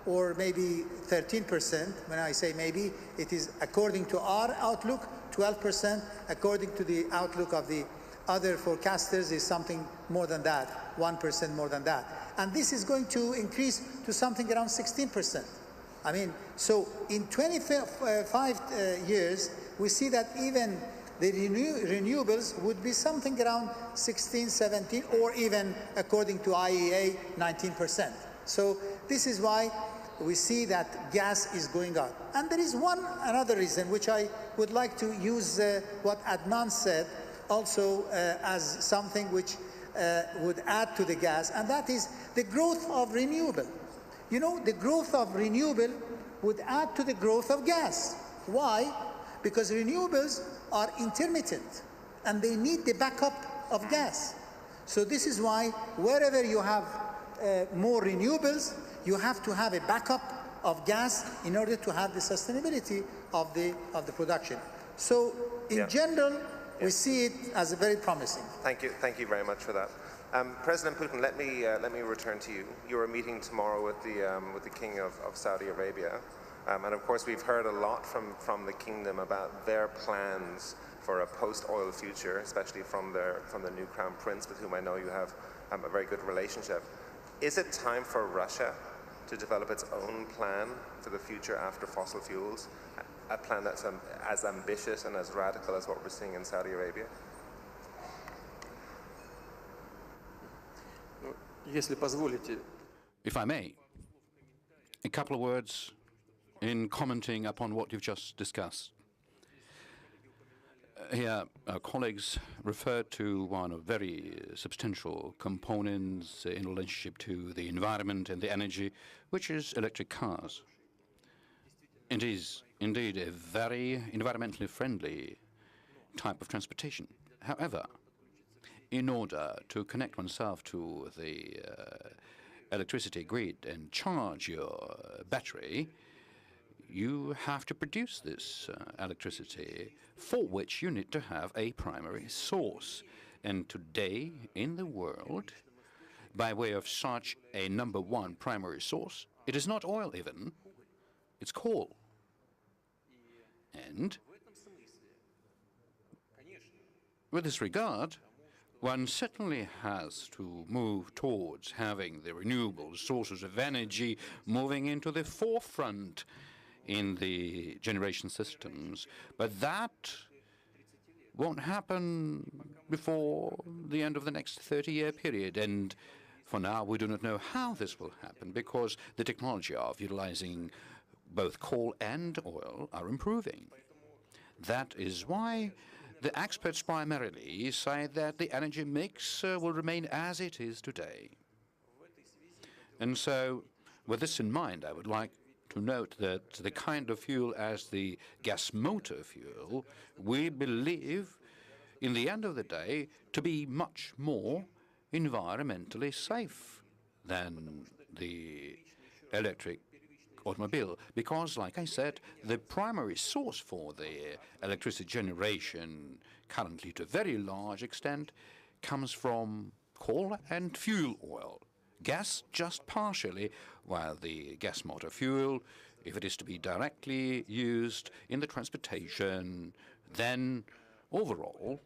or maybe 13%. When I say maybe, it is according to our outlook, 12%. According to the outlook of the other forecasters is something more than that, 1% more than that. And this is going to increase to something around 16%. I mean, so in 25 years, we see that even the renewables would be something around 16, 17, or even, according to IEA, 19%. So this is why we see that gas is going up. And there is another reason, which I would like to use what Adnan said also as something which would add to the gas, and that is the growth of renewable. You know, the growth of renewable would add to the growth of gas. Why? Because renewables are intermittent, and they need the backup of gas. So this is why wherever you have more renewables, you have to have a backup of gas in order to have the sustainability of the production. So in general, we see it as very promising. Thank you very much for that. President Putin, let me return to you. You're meeting tomorrow with the King of Saudi Arabia. And of course, we've heard a lot from the kingdom about their plans for a post-oil future, especially from the new crown prince, with whom I know you have a very good relationship. Is it time for Russia to develop its own plan for the future after fossil fuels, a plan that's as ambitious and as radical as what we're seeing in Saudi Arabia? Если позволите. If I may, a couple of words in commenting upon what you've just discussed. Here, our colleagues referred to one of very substantial components in relationship to the environment and the energy, which is electric cars. It is indeed a very environmentally friendly type of transportation. However, in order to connect oneself to the electricity grid and charge your battery, you have to produce this electricity, for which you need to have a primary source. And today in the world, by way of such a number one primary source, it is not oil even, it's coal. And with this regard, one certainly has to move towards having the renewable sources of energy moving into the forefront in the generation systems. But that won't happen before the end of the next 30-year period. And for now, we do not know how this will happen, because the technology of utilizing both coal and oil are improving. That is why the experts primarily say that the energy mix will remain as it is today. And so, with this in mind, I would like to note that the kind of fuel as the gas motor fuel, we believe, in the end of the day, to be much more environmentally safe than the electric automobile, because, like I said, the primary source for the electricity generation currently, to a very large extent, comes from coal and fuel oil. Gas just partially, while the gas motor fuel, if it is to be directly used in the transportation, then overall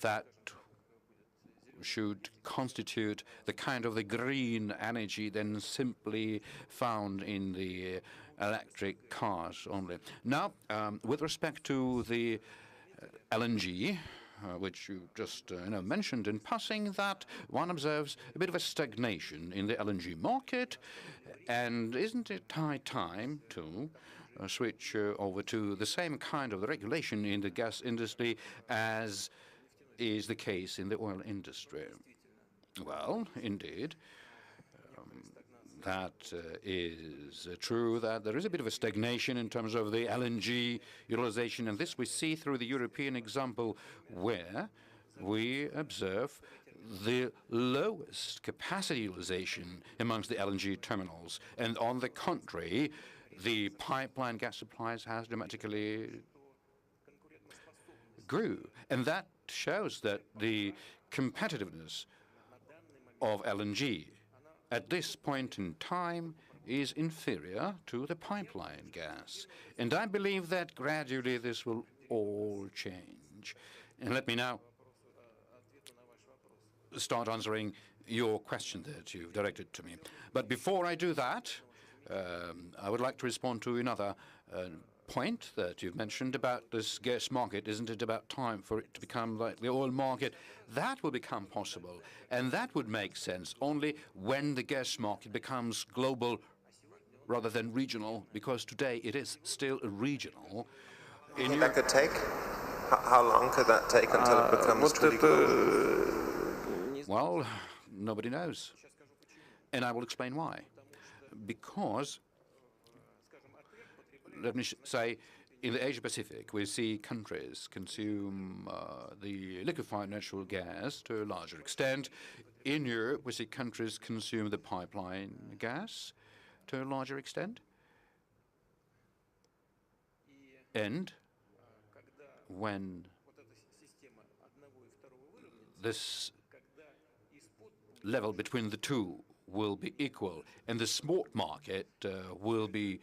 that should constitute the kind of the green energy then simply found in the electric cars only. Now, with respect to the LNG, which you just mentioned in passing, that one observes a bit of a stagnation in the LNG market, and isn't it high time to switch over to the same kind of regulation in the gas industry as is the case in the oil industry? Well, indeed, that is true, that there is a bit of a stagnation in terms of the LNG utilization, and this we see through the European example, where we observe the lowest capacity utilization amongst the LNG terminals. And on the contrary, the pipeline gas supplies has dramatically grew. And that shows that the competitiveness of LNG at this point in time is inferior to the pipeline gas. And I believe that gradually this will all change. And let me now start answering your question that you've directed to me. But before I do that, I would like to respond to another point that you've mentioned about this gas market. Isn't it about time for it to become like the oil market? That will become possible, and that would make sense only when the gas market becomes global rather than regional, because today it is still regional. Do you think that could take? How long could that take until it becomes truly global? Well, nobody knows, and I will explain why. Because, let me say, in the Asia-Pacific, we see countries consume the liquefied natural gas to a larger extent. In Europe, we see countries consume the pipeline gas to a larger extent. And when this level between the two will be equal, and the spot market will be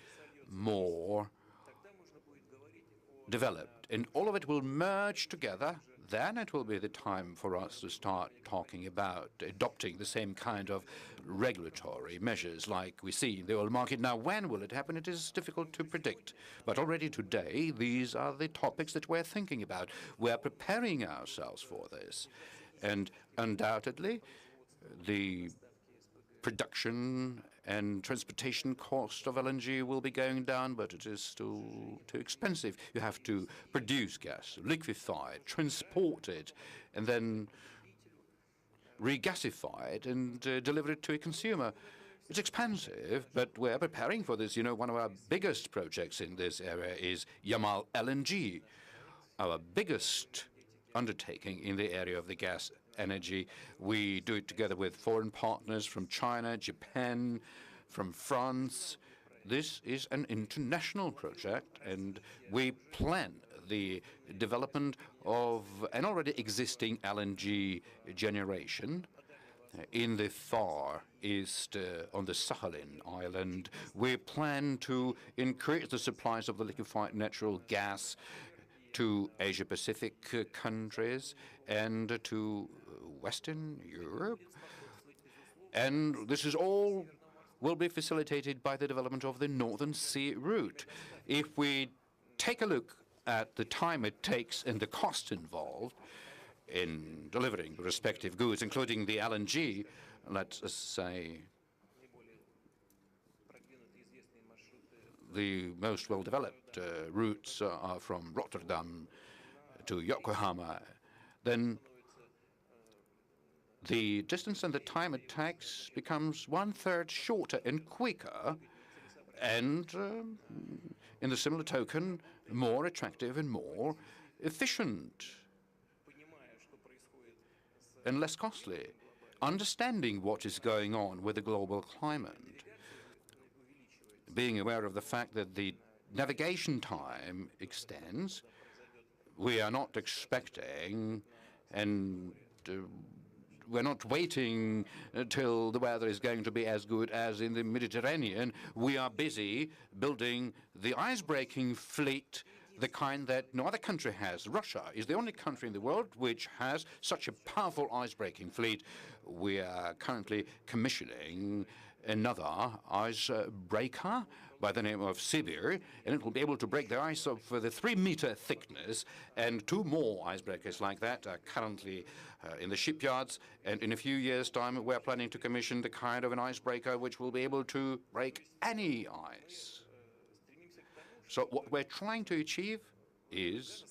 more developed, and all of it will merge together. Then it will be the time for us to start talking about adopting the same kind of regulatory measures like we see in the oil market. Now, when will it happen? It is difficult to predict. But already today, these are the topics that we're thinking about. We're preparing ourselves for this. And undoubtedly, the production and transportation cost of LNG will be going down, but it is still too expensive. You have to produce gas, liquefy it, transport it, and then regasify it and deliver it to a consumer. It's expensive, but we're preparing for this. You know, one of our biggest projects in this area is Yamal LNG, our biggest undertaking in the area of the gas energy. We do it together with foreign partners from China, Japan, from France. This is an international project, and we plan the development of an already existing LNG generation in the Far East, on the Sakhalin island. We plan to increase the supplies of the liquefied natural gas to Asia-Pacific countries and to Western Europe. And this is all will be facilitated by the development of the Northern Sea route. If we take a look at the time it takes and the cost involved in delivering the respective goods, including the LNG, let's say the most well-developed routes are from Rotterdam to Yokohama, then the distance and the time it takes becomes 1/3 shorter and quicker, and in the similar token, more attractive and more efficient and less costly. Understanding what is going on with the global climate, being aware of the fact that the navigation time extends, we are not expecting and we're not waiting until the weather is going to be as good as in the Mediterranean. We are busy building the ice-breaking fleet, the kind that no other country has. Russia is the only country in the world which has such a powerful ice-breaking fleet. We are currently commissioning another icebreaker by the name of Sibir, and it will be able to break the ice of the 3-meter thickness, and 2 more icebreakers like that are currently in the shipyards, and in a few years' time we're planning to commission the kind of an icebreaker which will be able to break any ice. So what we're trying to achieve is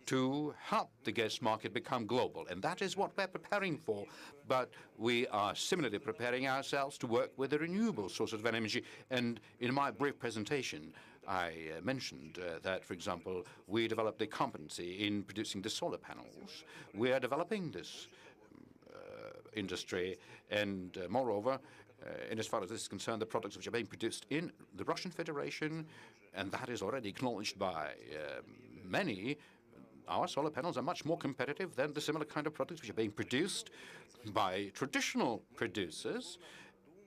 to help the gas market become global, and that is what we're preparing for. But we are similarly preparing ourselves to work with the renewable sources of energy. And in my brief presentation, I mentioned that, for example, we developed a competency in producing the solar panels. We are developing this industry, and moreover, in as far as this is concerned, the products which are being produced in the Russian Federation, and that is already acknowledged by many, our solar panels are much more competitive than the similar kind of products which are being produced by traditional producers.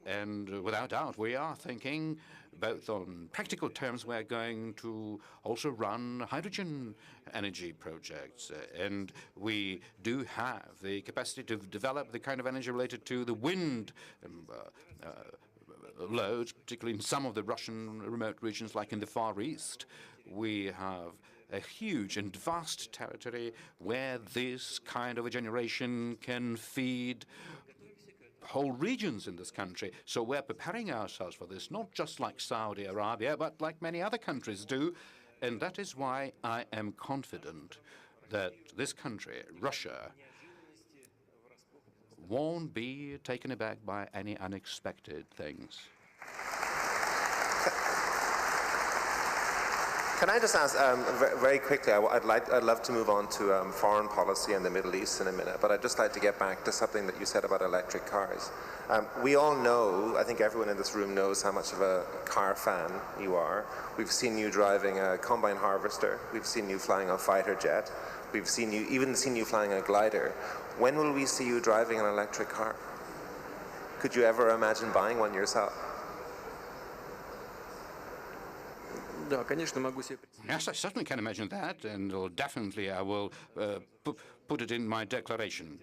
And without doubt, we are thinking both on practical terms. We're going to also run hydrogen energy projects, and we do have the capacity to develop the kind of energy related to the wind loads, particularly in some of the Russian remote regions, like in the Far East. We have a huge and vast territory where this kind of a generation can feed whole regions in this country. So we're preparing ourselves for this, not just like Saudi Arabia, but like many other countries do. And that is why I am confident that this country, Russia, won't be taken aback by any unexpected things. Can I just ask very quickly? I'd love to move on to foreign policy and the Middle East in a minute, but I'd just like to get back to something that you said about electric cars. We all know, I think everyone in this room knows how much of a car fan you are. We've seen you driving a combine harvester. We've seen you flying a fighter jet. We've even seen you flying a glider. When will we see you driving an electric car? Could you ever imagine buying one yourself? Да, конечно, могу себе Yes, I certainly can imagine that, and definitely I will put it in my declaration.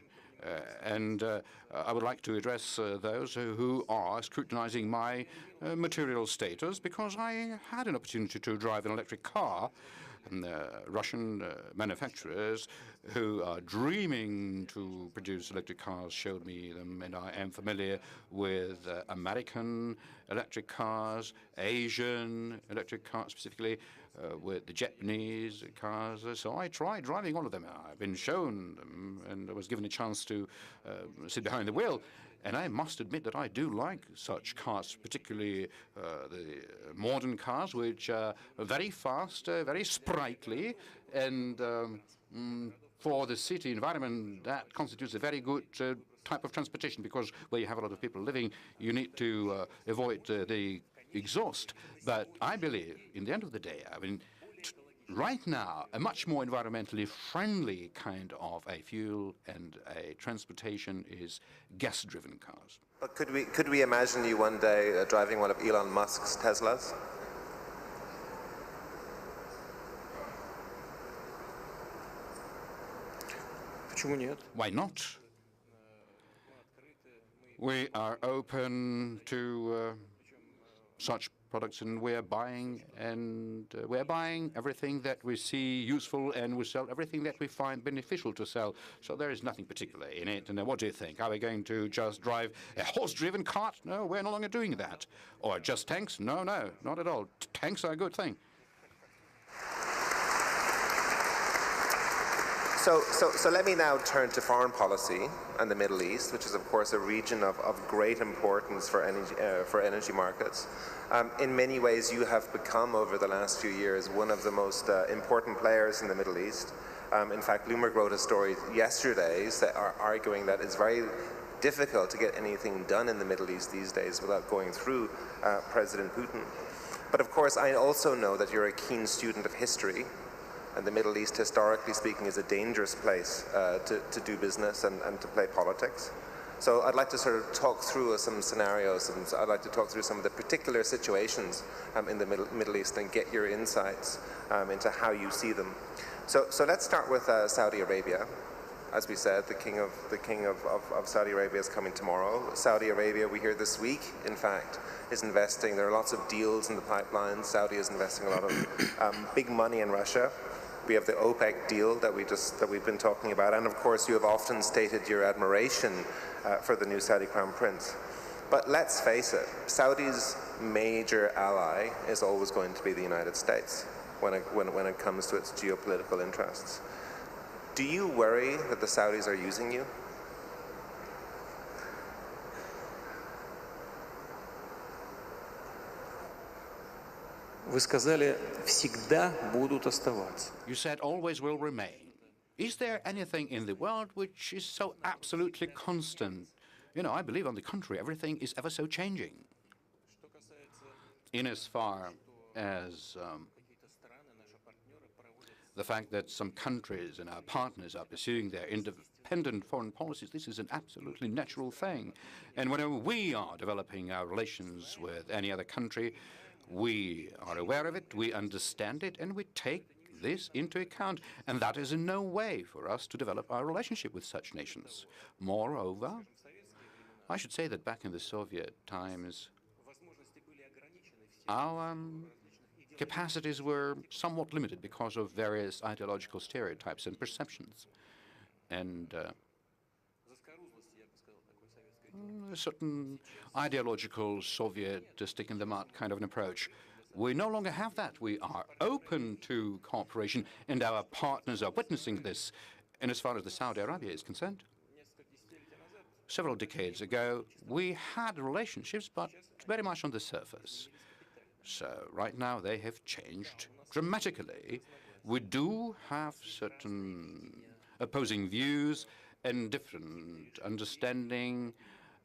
And I would like to address those who are scrutinizing my material status, because I had an opportunity to drive an electric car. And Russian manufacturers who are dreaming to produce electric cars showed me them, and I am familiar with American electric cars, Asian electric cars specifically, with the Japanese cars. So I tried driving all of them. I've been shown them, and I was given a chance to sit behind the wheel. And I must admit that I do like such cars, particularly the modern cars, which are very fast, very sprightly, and for the city environment, that constitutes a very good type of transportation, because where you have a lot of people living, you need to avoid the exhaust. But I believe, in the end of the day, I mean, right now, a much more environmentally friendly kind of a fuel and a transportation is gas-driven cars. But could we imagine you one day driving one of Elon Musk's Teslas? Почему нет? Why not? We are open to such products, and we're buying everything that we see useful, and we sell everything that we find beneficial to sell. So there is nothing particular in it. And what do you think? Are we going to just drive a horse-driven cart? No, we're no longer doing that. Or just tanks? No, not at all. Tanks are a good thing. So let me now turn to foreign policy and the Middle East, which is of course a region of great importance for energy markets. In many ways, you have become over the last few years one of the most important players in the Middle East. In fact, Bloomberg wrote a story yesterday arguing that it's very difficult to get anything done in the Middle East these days without going through President Putin. But of course, I also know that you're a keen student of history. And the Middle East, historically speaking, is a dangerous place to do business and to play politics. So I'd like to sort of talk through some scenarios, and I'd like to talk through some of the particular situations in the Middle East and get your insights into how you see them. So let's start with Saudi Arabia. As we said, the king of Saudi Arabia is coming tomorrow. Saudi Arabia, we hear this week, in fact, is investing. There are lots of deals in the pipeline. Saudi is investing a lot of big money in Russia. We have the OPEC deal that we've been talking about, and of course you have often stated your admiration for the new Saudi Crown Prince. But let's face it, Saudi's major ally is always going to be the United States when it comes to its geopolitical interests. Do you worry that the Saudis are using you? Вы сказали, всегда будут оставаться. You said always will remain. Is there anything in the world which is so absolutely constant? You know, I believe, on the contrary, everything is ever so changing. In as far as the fact that some countries and our partners are pursuing their independent foreign policies, this is an absolutely natural thing. And whenever we are developing our relations with any other country, we are aware of it, we understand it, and we take this into account. And that is in no way for us to develop our relationship with such nations. Moreover, I should say that back in the Soviet times, our capacities were somewhat limited because of various ideological stereotypes and perceptions. And a certain ideological Soviet stick in the mud kind of an approach. We no longer have that. We are open to cooperation, and our partners are witnessing this. And as far as the Saudi Arabia is concerned, several decades ago, we had relationships, but very much on the surface. So right now, they have changed dramatically. We do have certain opposing views and different understanding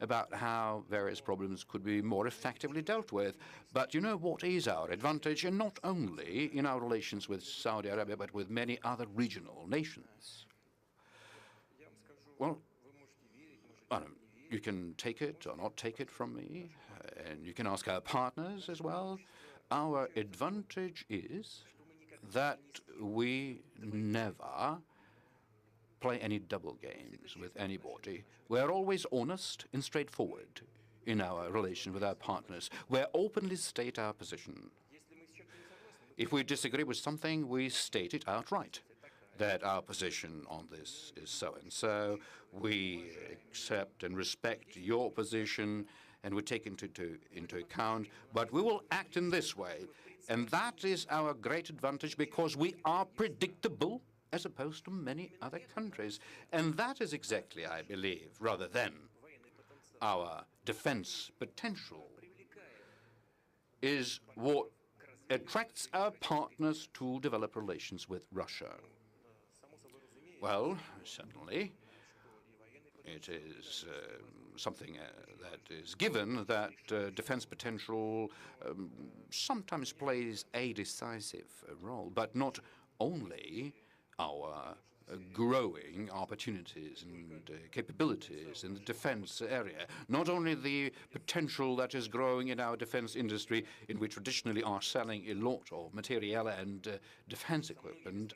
about how various problems could be more effectively dealt with. But you know what is our advantage, and not only in our relations with Saudi Arabia, but with many other regional nations? Well, you can take it or not take it from me, and you can ask our partners as well. our advantage is that we never play any double games with anybody. We're always honest and straightforward in our relation with our partners. We openly state our position. If we disagree with something, we state it outright, that our position on this is so-and-so. We accept and respect your position, and we take into account, but we will act in this way. And that is our great advantage because we are predictable as opposed to many other countries. And that is exactly, I believe, rather than our defense potential, is what attracts our partners to develop relations with Russia. Well, certainly, it is something that is given that defense potential sometimes plays a decisive role, but not only our growing opportunities and capabilities in the defense area, not only the potential that is growing in our defense industry, in which traditionally are selling a lot of material and defense equipment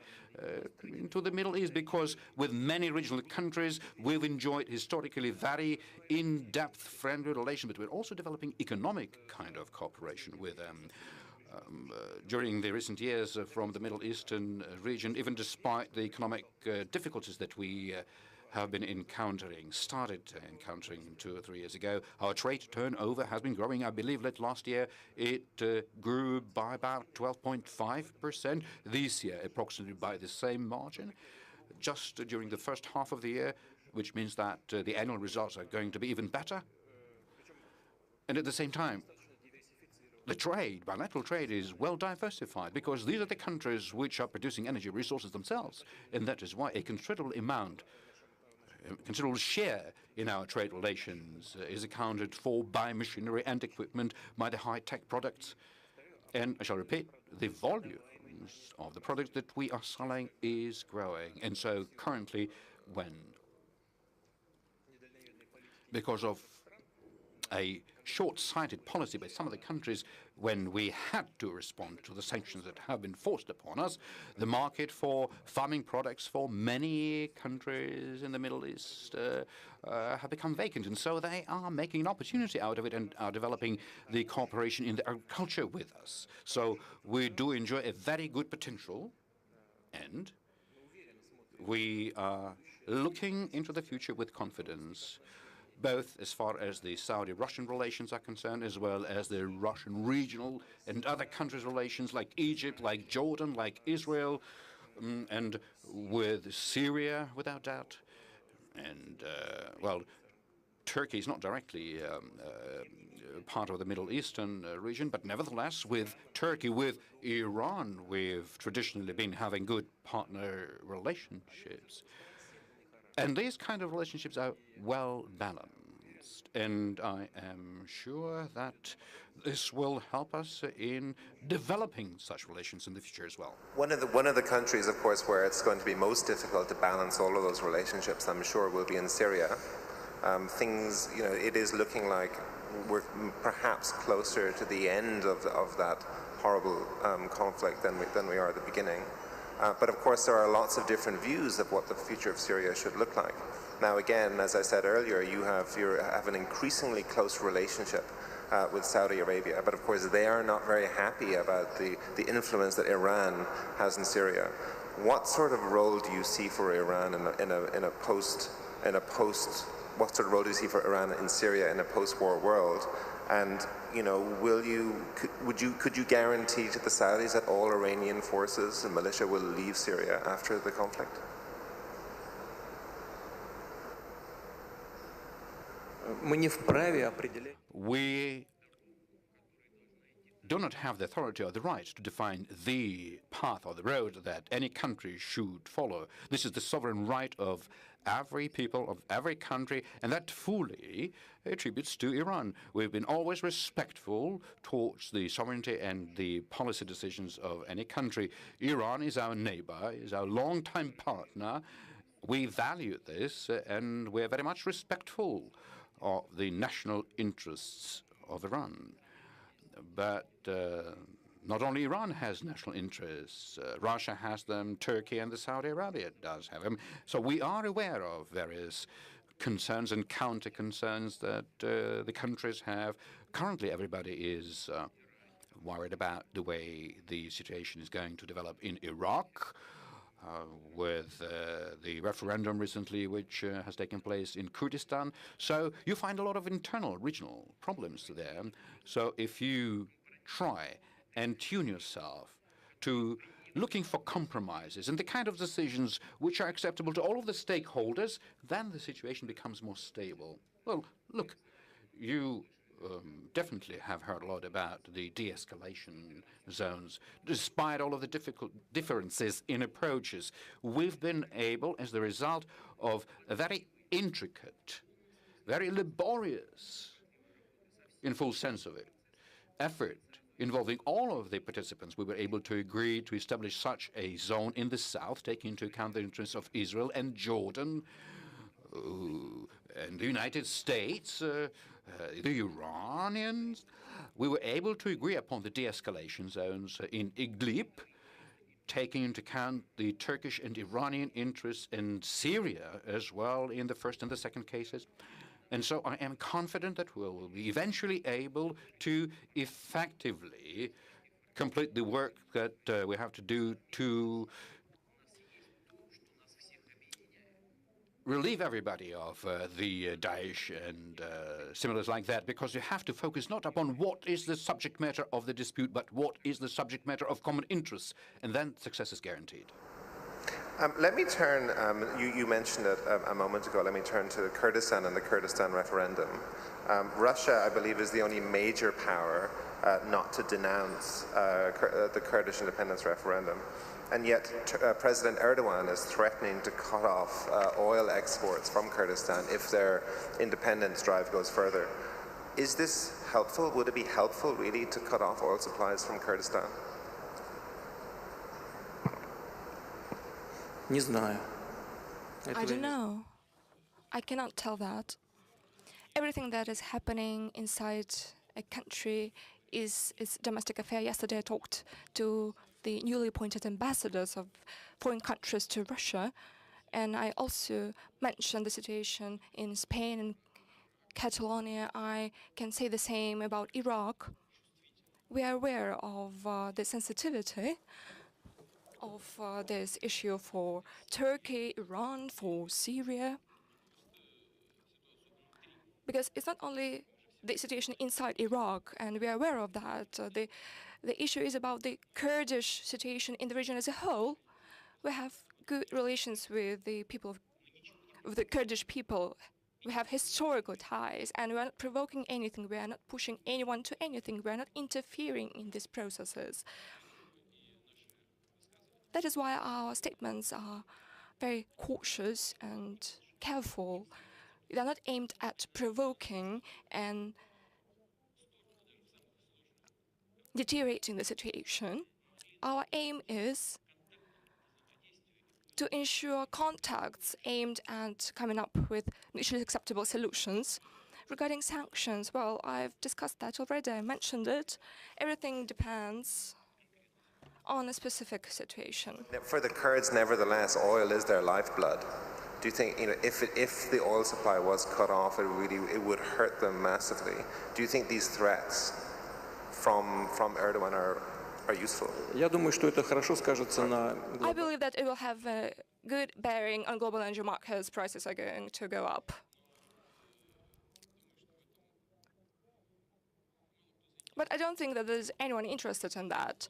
into the Middle East, because with many regional countries, we've enjoyed historically very in-depth friendly relations, but we're also developing economic kind of cooperation with them. During the recent years from the Middle Eastern region, even despite the economic difficulties that we have been started encountering 2 or 3 years ago, our trade turnover has been growing. I believe that last year it grew by about 12.5%. This year, approximately by the same margin, just during the first half of the year, which means that the annual results are going to be even better. And at the same time, the bilateral trade, is well diversified because these are the countries which are producing energy resources themselves, and that is why a considerable share in our trade relations is accounted for by machinery and equipment, by the high-tech products. And I shall repeat, the volumes of the products that we are selling is growing. And so currently, because of a short-sighted policy by some of the countries, when we had to respond to the sanctions that have been forced upon us, the market for farming products for many countries in the Middle East have become vacant. And so they are making an opportunity out of it and are developing the cooperation in the agriculture with us. So we do enjoy a very good potential, and we are looking into the future with confidence, both as far as the Saudi-Russian relations are concerned, as well as the Russian regional and other countries' relations, like Egypt, like Jordan, like Israel, and with Syria, without doubt. And, well, Turkey is not directly part of the Middle Eastern region, but nevertheless, with Turkey, with Iran, we've traditionally been having good partner relationships. And these kind of relationships are well balanced, and I am sure that this will help us in developing such relations in the future as well. One of the countries, of course, where it's going to be most difficult to balance all of those relationships, I'm sure, will be in Syria. Things, it is looking like we're perhaps closer to the end of that horrible conflict than we are at the beginning. But of course, there are lots of different views of what the future of Syria should look like. Now, again, as I said earlier, you have an increasingly close relationship with Saudi Arabia, but of course, they are not very happy about the influence that Iran has in Syria. What sort of role do you see for Iran what sort of role do you see for Iran in Syria in a post-war world? And could you guarantee to the Saudis that all Iranian forces and militia will leave Syria after the conflict? We do not have the authority or the right to define the path or the road that any country should follow. This is the sovereign right of every people, of every country, and that fully attributes to Iran. We've been always respectful towards the sovereignty and the policy decisions of any country. Iran is our neighbor, is our longtime partner. We value this, and we're very much respectful of the national interests of Iran. But Not only Iran has national interests, Russia has them, Turkey and the Saudi Arabia does have them. So we are aware of various concerns and counter-concerns that the countries have. Currently, everybody is worried about the way the situation is going to develop in Iraq, with the referendum recently which has taken place in Kurdistan. So you find a lot of internal regional problems there. So if you try and tune yourself to looking for compromises and the kind of decisions which are acceptable to all of the stakeholders, then the situation becomes more stable. Well, look, you definitely have heard a lot about the de-escalation zones. Despite all of the difficult differences in approaches, we've been able, as the result of a very intricate, very laborious, in full sense of it, effort involving all of the participants, we were able to agree to establish such a zone in the south, taking into account the interests of Israel and Jordan, and the United States, the Iranians. We were able to agree upon the de-escalation zones in Idlib, taking into account the Turkish and Iranian interests in Syria as well in the first and the second cases. And so I am confident that we'll be eventually able to effectively complete the work that we have to do to relieve everybody of the Daesh and similars like that, because you have to focus not upon what is the subject matter of the dispute, but what is the subject matter of common interests, and then success is guaranteed. Let me turn, you mentioned it a moment ago, let me turn to Kurdistan and the Kurdistan referendum. Russia, I believe, is the only major power not to denounce the Kurdish independence referendum. And yet President Erdogan is threatening to cut off oil exports from Kurdistan if their independence drive goes further. Is this helpful? Would it be helpful, really, to cut off oil supplies from Kurdistan? Не знаю. I don't know. I cannot tell that. Everything that is happening inside a country is domestic affair. Yesterday I talked to the newly appointed ambassadors of foreign countries to Russia, and I also mentioned the situation in Spain and Catalonia. I can say the same about Iraq. We are aware of the sensitivity of this issue for Turkey, Iran, for Syria. Because it's not only the situation inside Iraq, and we are aware of that. The issue is about the Kurdish situation in the region as a whole. We have good relations with the people, with the Kurdish people. We have historical ties, and we are not provoking anything. We are not pushing anyone to anything. We are not interfering in these processes. That is why our statements are very cautious and careful. They are not aimed at provoking and deteriorating the situation. Our aim is to ensure contacts aimed at coming up with mutually acceptable solutions. Regarding sanctions, well, I've discussed that already. I mentioned it. Everything depends on a specific situation. For the Kurds, nevertheless, oil is their lifeblood. Do you think, if the oil supply was cut off, it would hurt them massively? Do you think these threats from Erdogan are useful? Я думаю, что это хорошо скажется на... I believe that it will have a good bearing on global energy markets. Prices are going to go up. But I don't think that there's anyone interested in that.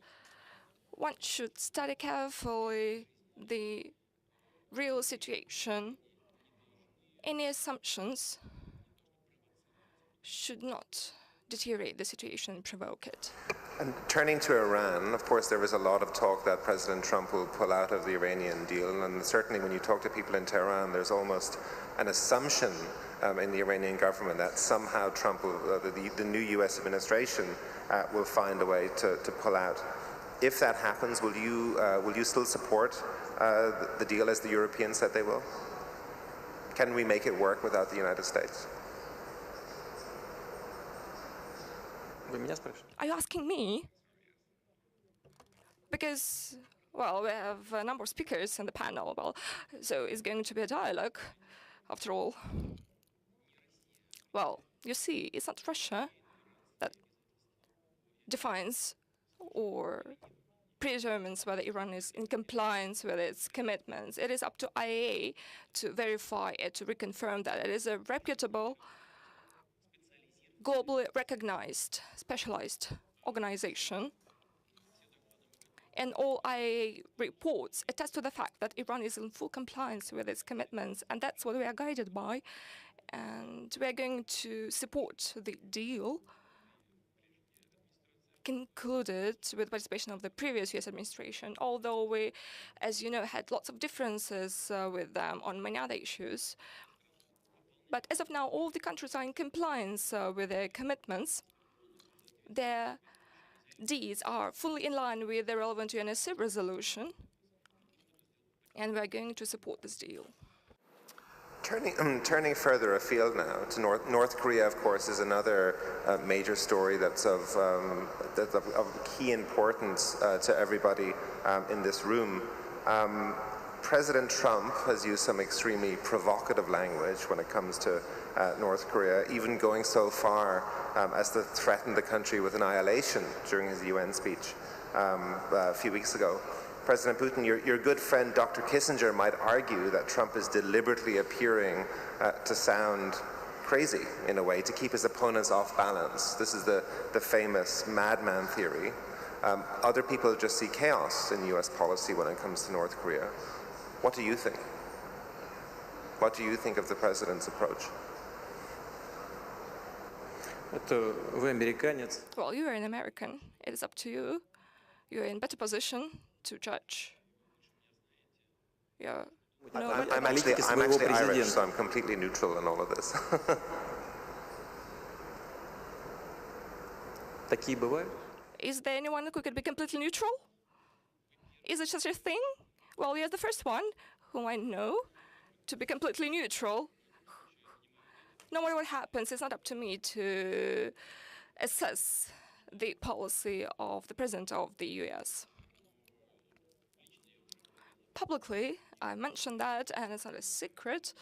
One should study carefully the real situation. Any assumptions should not deteriorate the situation and provoke it. And turning to Iran, of course, there was a lot of talk that President Trump will pull out of the Iranian deal, and certainly when you talk to people in Tehran, there's almost an assumption in the Iranian government that somehow Trump will, the new U.S. administration will find a way to pull out. If that happens, will you still support the deal as the Europeans said they will? Can we make it work without the United States? Вы меня спрашиваете? Are you asking me? because, well, we have a number of speakers in the panel, well, so it's going to be a dialogue, after all. Well, you see, it's not Russia that defines or predetermines whether Iran is in compliance with its commitments. It is up to IAEA to verify it, to reconfirm that it is a reputable, globally recognized, specialized organization. And all IAEA reports attest to the fact that Iran is in full compliance with its commitments, and that's what we are guided by. And we are going to support the deal concluded with participation of the previous US administration, although we, as you know, had lots of differences with them on many other issues. But as of now, all the countries are in compliance with their commitments. Their deeds are fully in line with the relevant UNSC resolution, and we are going to support this deal. Turning further afield now to North Korea, of course, is another major story that's of key importance to everybody in this room. President Trump has used some extremely provocative language when it comes to North Korea, even going so far as to threaten the country with annihilation during his UN speech a few weeks ago. President Putin, your good friend Dr. Kissinger might argue that Trump is deliberately appearing to sound crazy in a way to keep his opponents off balance. This is the famous madman theory. Other people just see chaos in US policy when it comes to North Korea. What do you think? What do you think of the president's approach? Well, you are an American. It is up to you. You are in better position to judge. Yeah. No, I'm actually Irish, so I'm completely neutral in all of this. Is there anyone who could be completely neutral? Is it such a thing? Well, you're the first one whom I know to be completely neutral. No matter what happens, it's not up to me to assess the policy of the President of the US. Publicly, I mentioned that, and it's not a secret.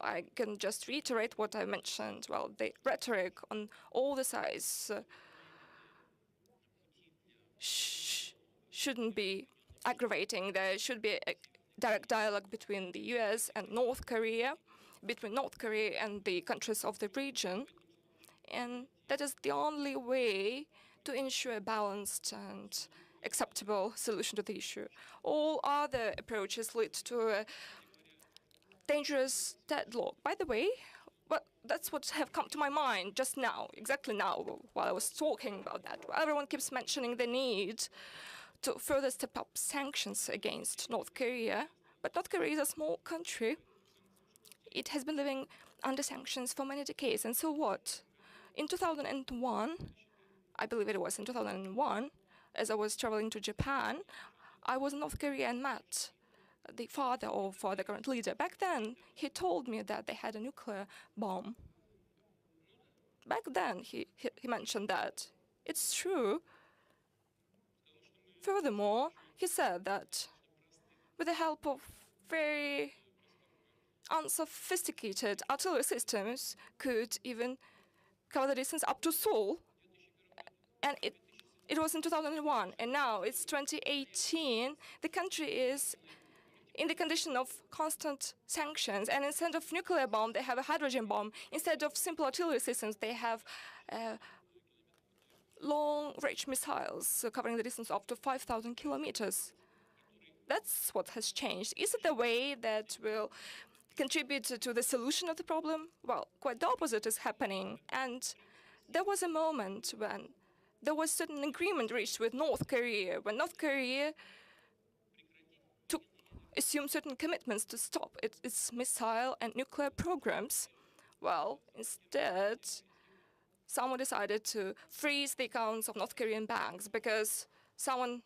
I can just reiterate what I mentioned. Well, the rhetoric on all the sides shouldn't be aggravating. There should be a direct dialogue between the US and North Korea, between North Korea and the countries of the region. And that is the only way to ensure a balanced and acceptable solution to the issue. All other approaches lead to a dangerous deadlock. By the way, well, that's what have come to my mind just now, exactly now, while I was talking about that. Everyone keeps mentioning the need to further step up sanctions against North Korea. But North Korea is a small country. It has been living under sanctions for many decades. And so what? In 2001, I believe it was in 2001, as I was traveling to Japan, I was in North Korea and met the father of the current leader. Back then, he told me that they had a nuclear bomb. Back then, he mentioned that. It's true. Furthermore, he said that with the help of very unsophisticated artillery systems, could even cover the distance up to Seoul. And it was in 2001, and now it's 2018. The country is in the condition of constant sanctions, and instead of nuclear bomb, they have a hydrogen bomb. Instead of simple artillery systems, they have long-range missiles covering the distance up to 5,000 kilometers. That's what has changed. Is it the way that will contribute to the solution of the problem? Well, quite the opposite is happening. And there was a moment when there was certain agreement reached with North Korea, when North Korea assumed certain commitments to stop its missile and nuclear programs. Well, instead, someone decided to freeze the accounts of North Korean banks because someone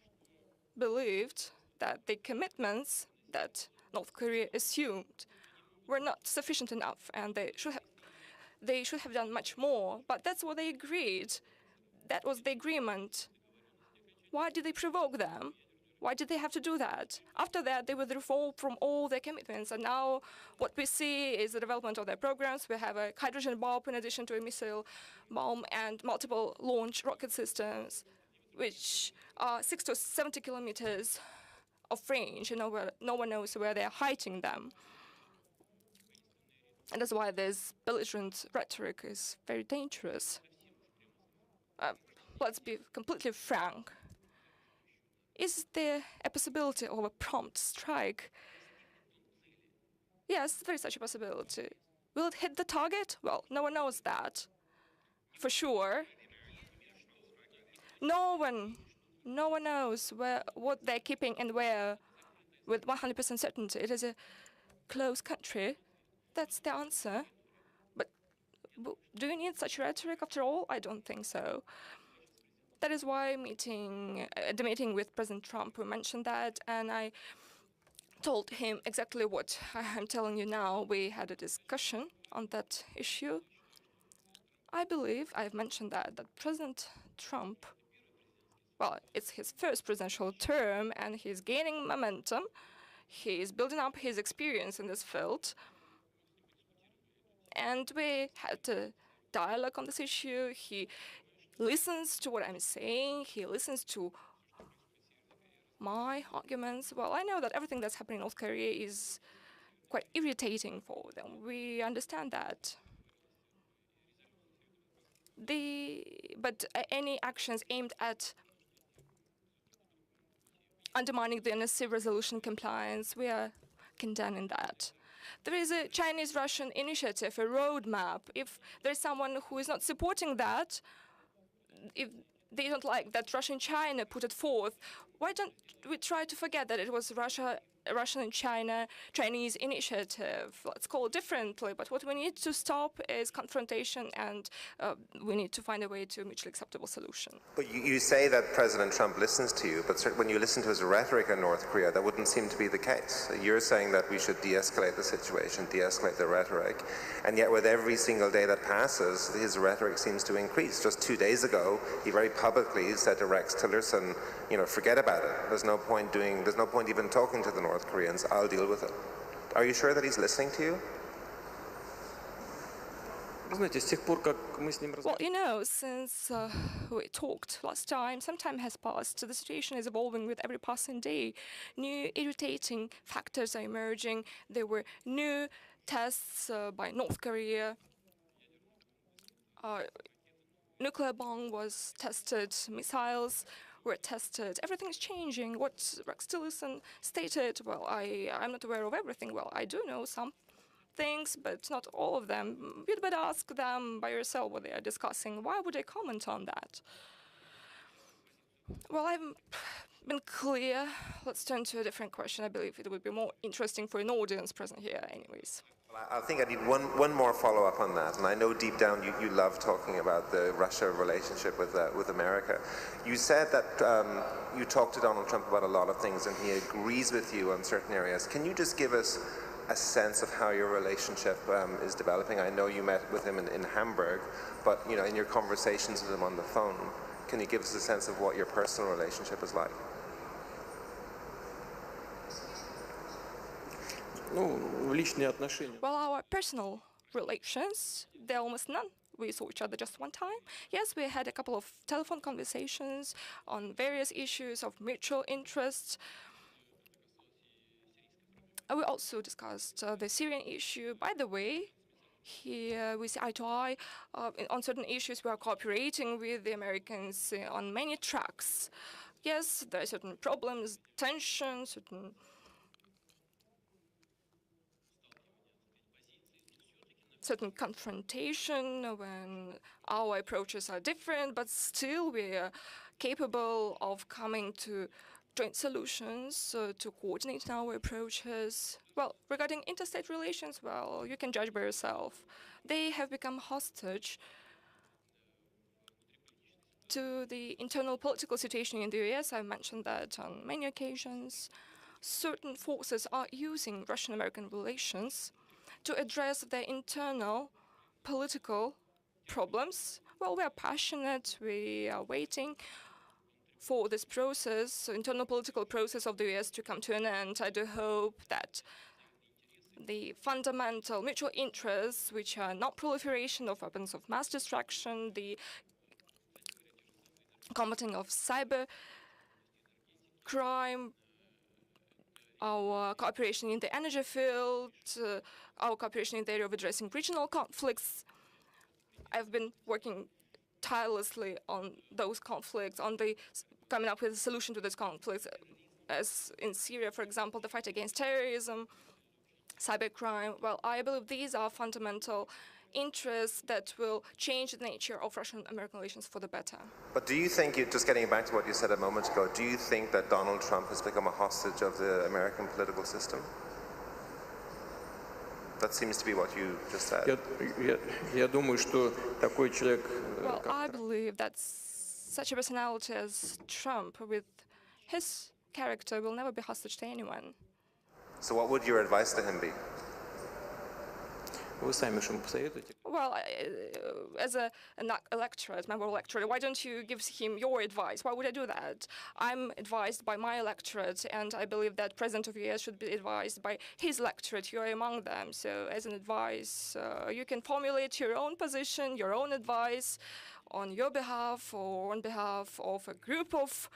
believed that the commitments that North Korea assumed were not sufficient enough, and they should have done much more. But that's what they agreed. That was the agreement Why did they provoke them? Why did they have to do that? After that, they withdrew from all their commitments, and now what we see is the development of their programs. We have a hydrogen bomb in addition to a missile bomb and multiple launch rocket systems, which are 60 to 70 kilometers of range, and no one knows where they're hiding them. And that's why this belligerent rhetoric is very dangerous. Let's be completely frank. Is there a possibility of a prompt strike? Yes, there is such a possibility. Will it hit the target? Well, no one knows that, for sure. No one knows what they're keeping and where with 100% certainty. It is a closed country. That's the answer. But do you need such rhetoric after all? I don't think so. That is why the meeting with President Trump, we mentioned that, and I told him exactly what I'm telling you now. We had a discussion on that issue. I believe I've mentioned that President Trump, well, it's his first presidential term, and he's gaining momentum. He's building up his experience in this field. And we had a dialogue on this issue. He listens to what I'm saying. He listens to my arguments. Well, I know that everything that's happening in North Korea is quite irritating for them. We understand that. But any actions aimed at undermining the NSC resolution compliance, we are condemning that. There is a Chinese-Russian initiative, a roadmap. If there's someone who is not supporting that, if they don't like that Russia and China put it forth, why don't we try to forget that it was Russian and Chinese initiative? Let's call it differently, but what we need to stop is confrontation, and we need to find a way to a mutually acceptable solution. But you say that President Trump listens to you, but when you listen to his rhetoric on North Korea, that wouldn't seem to be the case. You're saying that we should de-escalate the situation, de-escalate the rhetoric, and yet with every single day that passes, his rhetoric seems to increase. Just 2 days ago, he very publicly said to Rex Tillerson, forget about it. There's no point even talking to the North Koreans. I'll deal with it. Are you sure that he's listening to you? Well, since we talked last time, some time has passed. The situation is evolving with every passing day. New irritating factors are emerging. There were new tests by North Korea. Nuclear bomb was tested, missiles were tested. Everything is changing. What Rex Tillerson stated, well, I'm not aware of everything. Well, I do know some things, but not all of them. You'd better ask them by yourself what they are discussing. Why would I comment on that? Well, I've been clear. Let's turn to a different question. I believe it would be more interesting for an audience present here anyways. I think I need one more follow-up on that, and I know deep down you love talking about the Russia relationship with America. You said that you talked to Donald Trump about a lot of things, and he agrees with you on certain areas. Can you just give us a sense of how your relationship is developing? I know you met with him in Hamburg, but in your conversations with him on the phone, can you give us a sense of what your personal relationship is like? Well, our personal relations, they're almost none. We saw each other just one time. Yes, we had a couple of telephone conversations on various issues of mutual interest. We also discussed the Syrian issue. By the way, here we see eye to eye on certain issues. We are cooperating with the Americans on many tracks. Yes, there are certain problems, tensions, certain confrontation when our approaches are different, but still we are capable of coming to joint solutions to coordinate our approaches. Well, regarding interstate relations, well, you can judge by yourself. They have become hostage to the internal political situation in the US. I mentioned that on many occasions. Certain forces are using Russian-American relations to address their internal political problems. Well, we are passionate. We are waiting for this process, internal political process of the US to come to an end. I do hope that the fundamental mutual interests, which are not proliferation of weapons of mass destruction, the combating of cyber crime, our cooperation in the energy field, our cooperation in the area of addressing regional conflicts. I've been working tirelessly on those conflicts, on the coming up with a solution to these conflicts, as in Syria, for example, the fight against terrorism, cybercrime. Well, I believe these are fundamental interests that will change the nature of Russian-American relations for the better. But do you think, just getting back to what you said a moment ago, do you think that Donald Trump has become a hostage of the American political system? That seems to be what you just said. Я думаю, что такой человек, Well, I believe that such a personality as Trump, with his character, will never be hostage to anyone. So what would your advice to him be? вы сами что посоветуете? Well, as an electorate, member of electorate, why don't you give him your advice? Why would I do that? I'm advised by my electorate, and I believe that President of the US should be advised by his electorate. You are among them. So as an advice, you can formulate your own position, your own advice on your behalf or on behalf of a group of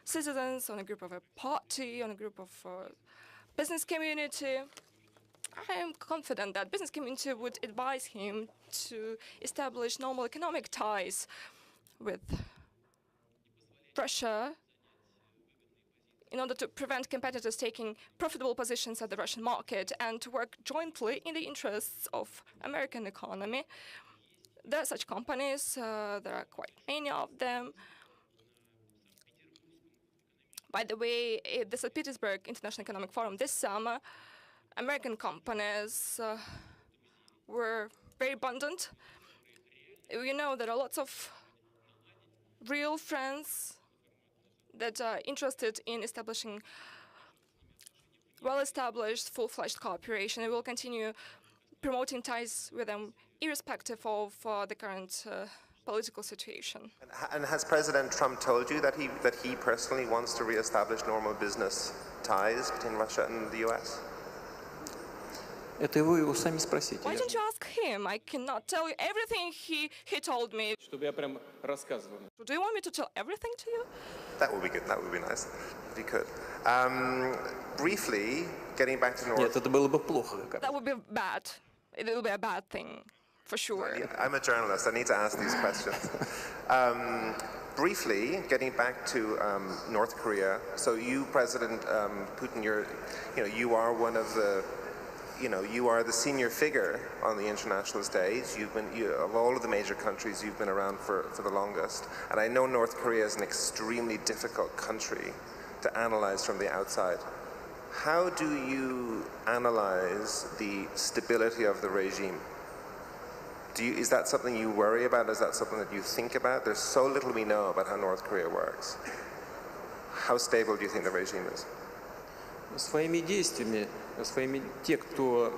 citizens, on a group of a party, on a group of business community. I am confident that business community would advise him to establish normal economic ties with Russia in order to prevent competitors taking profitable positions at the Russian market and to work jointly in the interests of American economy. There are such companies, there are quite many of them. By the way, at the St. Petersburg International Economic Forum this summer, American companies were very abundant. You know, there are lots of real friends that are interested in establishing well-established, full-fledged cooperation, and we'll continue promoting ties with them irrespective of the current political situation. And has President Trump told you that he personally wants to reestablish normal business ties between Russia and the US? Это вы его сами спросите. Why don't you ask him? I cannot tell you everything he told me. Чтобы я прям рассказывал. Do you want me to tell everything to you? That would be good. That would be nice, if you could. Briefly, getting back to North... Нет, это было бы плохо. That would be bad. It will be a bad thing, for sure. I'm a journalist. I need to ask these questions. Briefly, getting back to North Korea. So you, President Putin, you are one of the... you are the senior figure on the international stage. Of all of the major countries, you've been around for the longest. And I know North Korea is an extremely difficult country to analyze from the outside. How do you analyze the stability of the regime? Is that something you worry about? Is that something that you think about? There's so little we know about how North Korea works. How stable do you think the regime is? Своими действиями, те, кто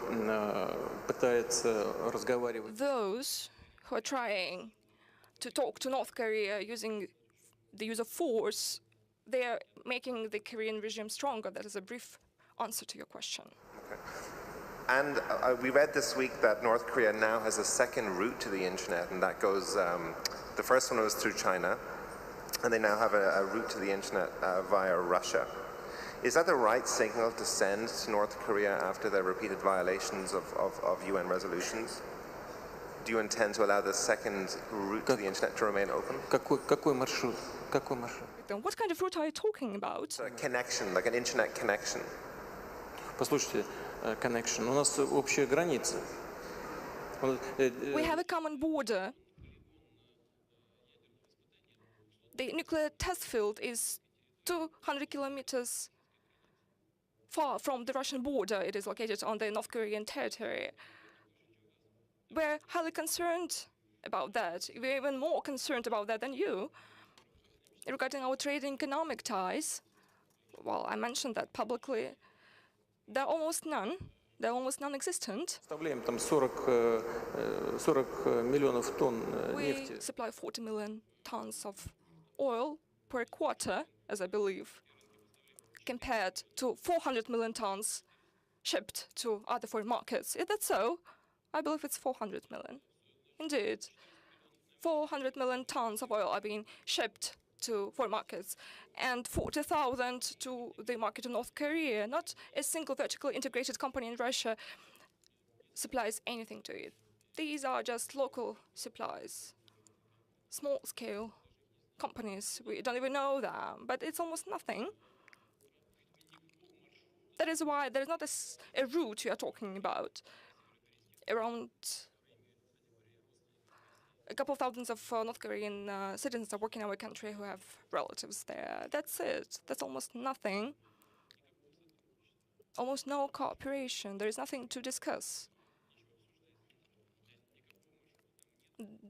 пытается разговаривать. Those who are trying to talk to North Korea using the use of force, they are making the Korean regime stronger. That is a brief answer to your question. Okay. And we read this week that North Korea now has a second route to the internet, and that goes, the first one was through China, and they now have a route to the internet via Russia. Is that the right signal to send to North Korea after their repeated violations of UN resolutions? Do you intend to allow the second route to the internet to remain open? Какой маршрут? Какой маршрут? What kind of route are you talking about? A connection, like an internet connection. Послушайте, connection. У нас общая граница. We have a common border. The nuclear test field is 200 kilometers far from the Russian border. It is located on the North Korean territory. We're highly concerned about that. We're even more concerned about that than you. Regarding our trade and economic ties, well, I mentioned that publicly. There are almost none. They're almost non-existent. Представляем там 40 миллионов тонн нефти. We supply 40 million tons of oil per quarter, as I believe, compared to 400 million tons shipped to other foreign markets. Is that so? I believe it's 400 million. Indeed, 400 million tons of oil are being shipped to foreign markets and 40,000 to the market in North Korea. Not a single vertically integrated company in Russia supplies anything to it. These are just local supplies, small-scale companies. We don't even know them, but it's almost nothing. That is why there is not a route you are talking about. Around a couple of thousands of North Korean citizens are working in our country who have relatives there. That's it. That's almost nothing. Almost no cooperation. There is nothing to discuss.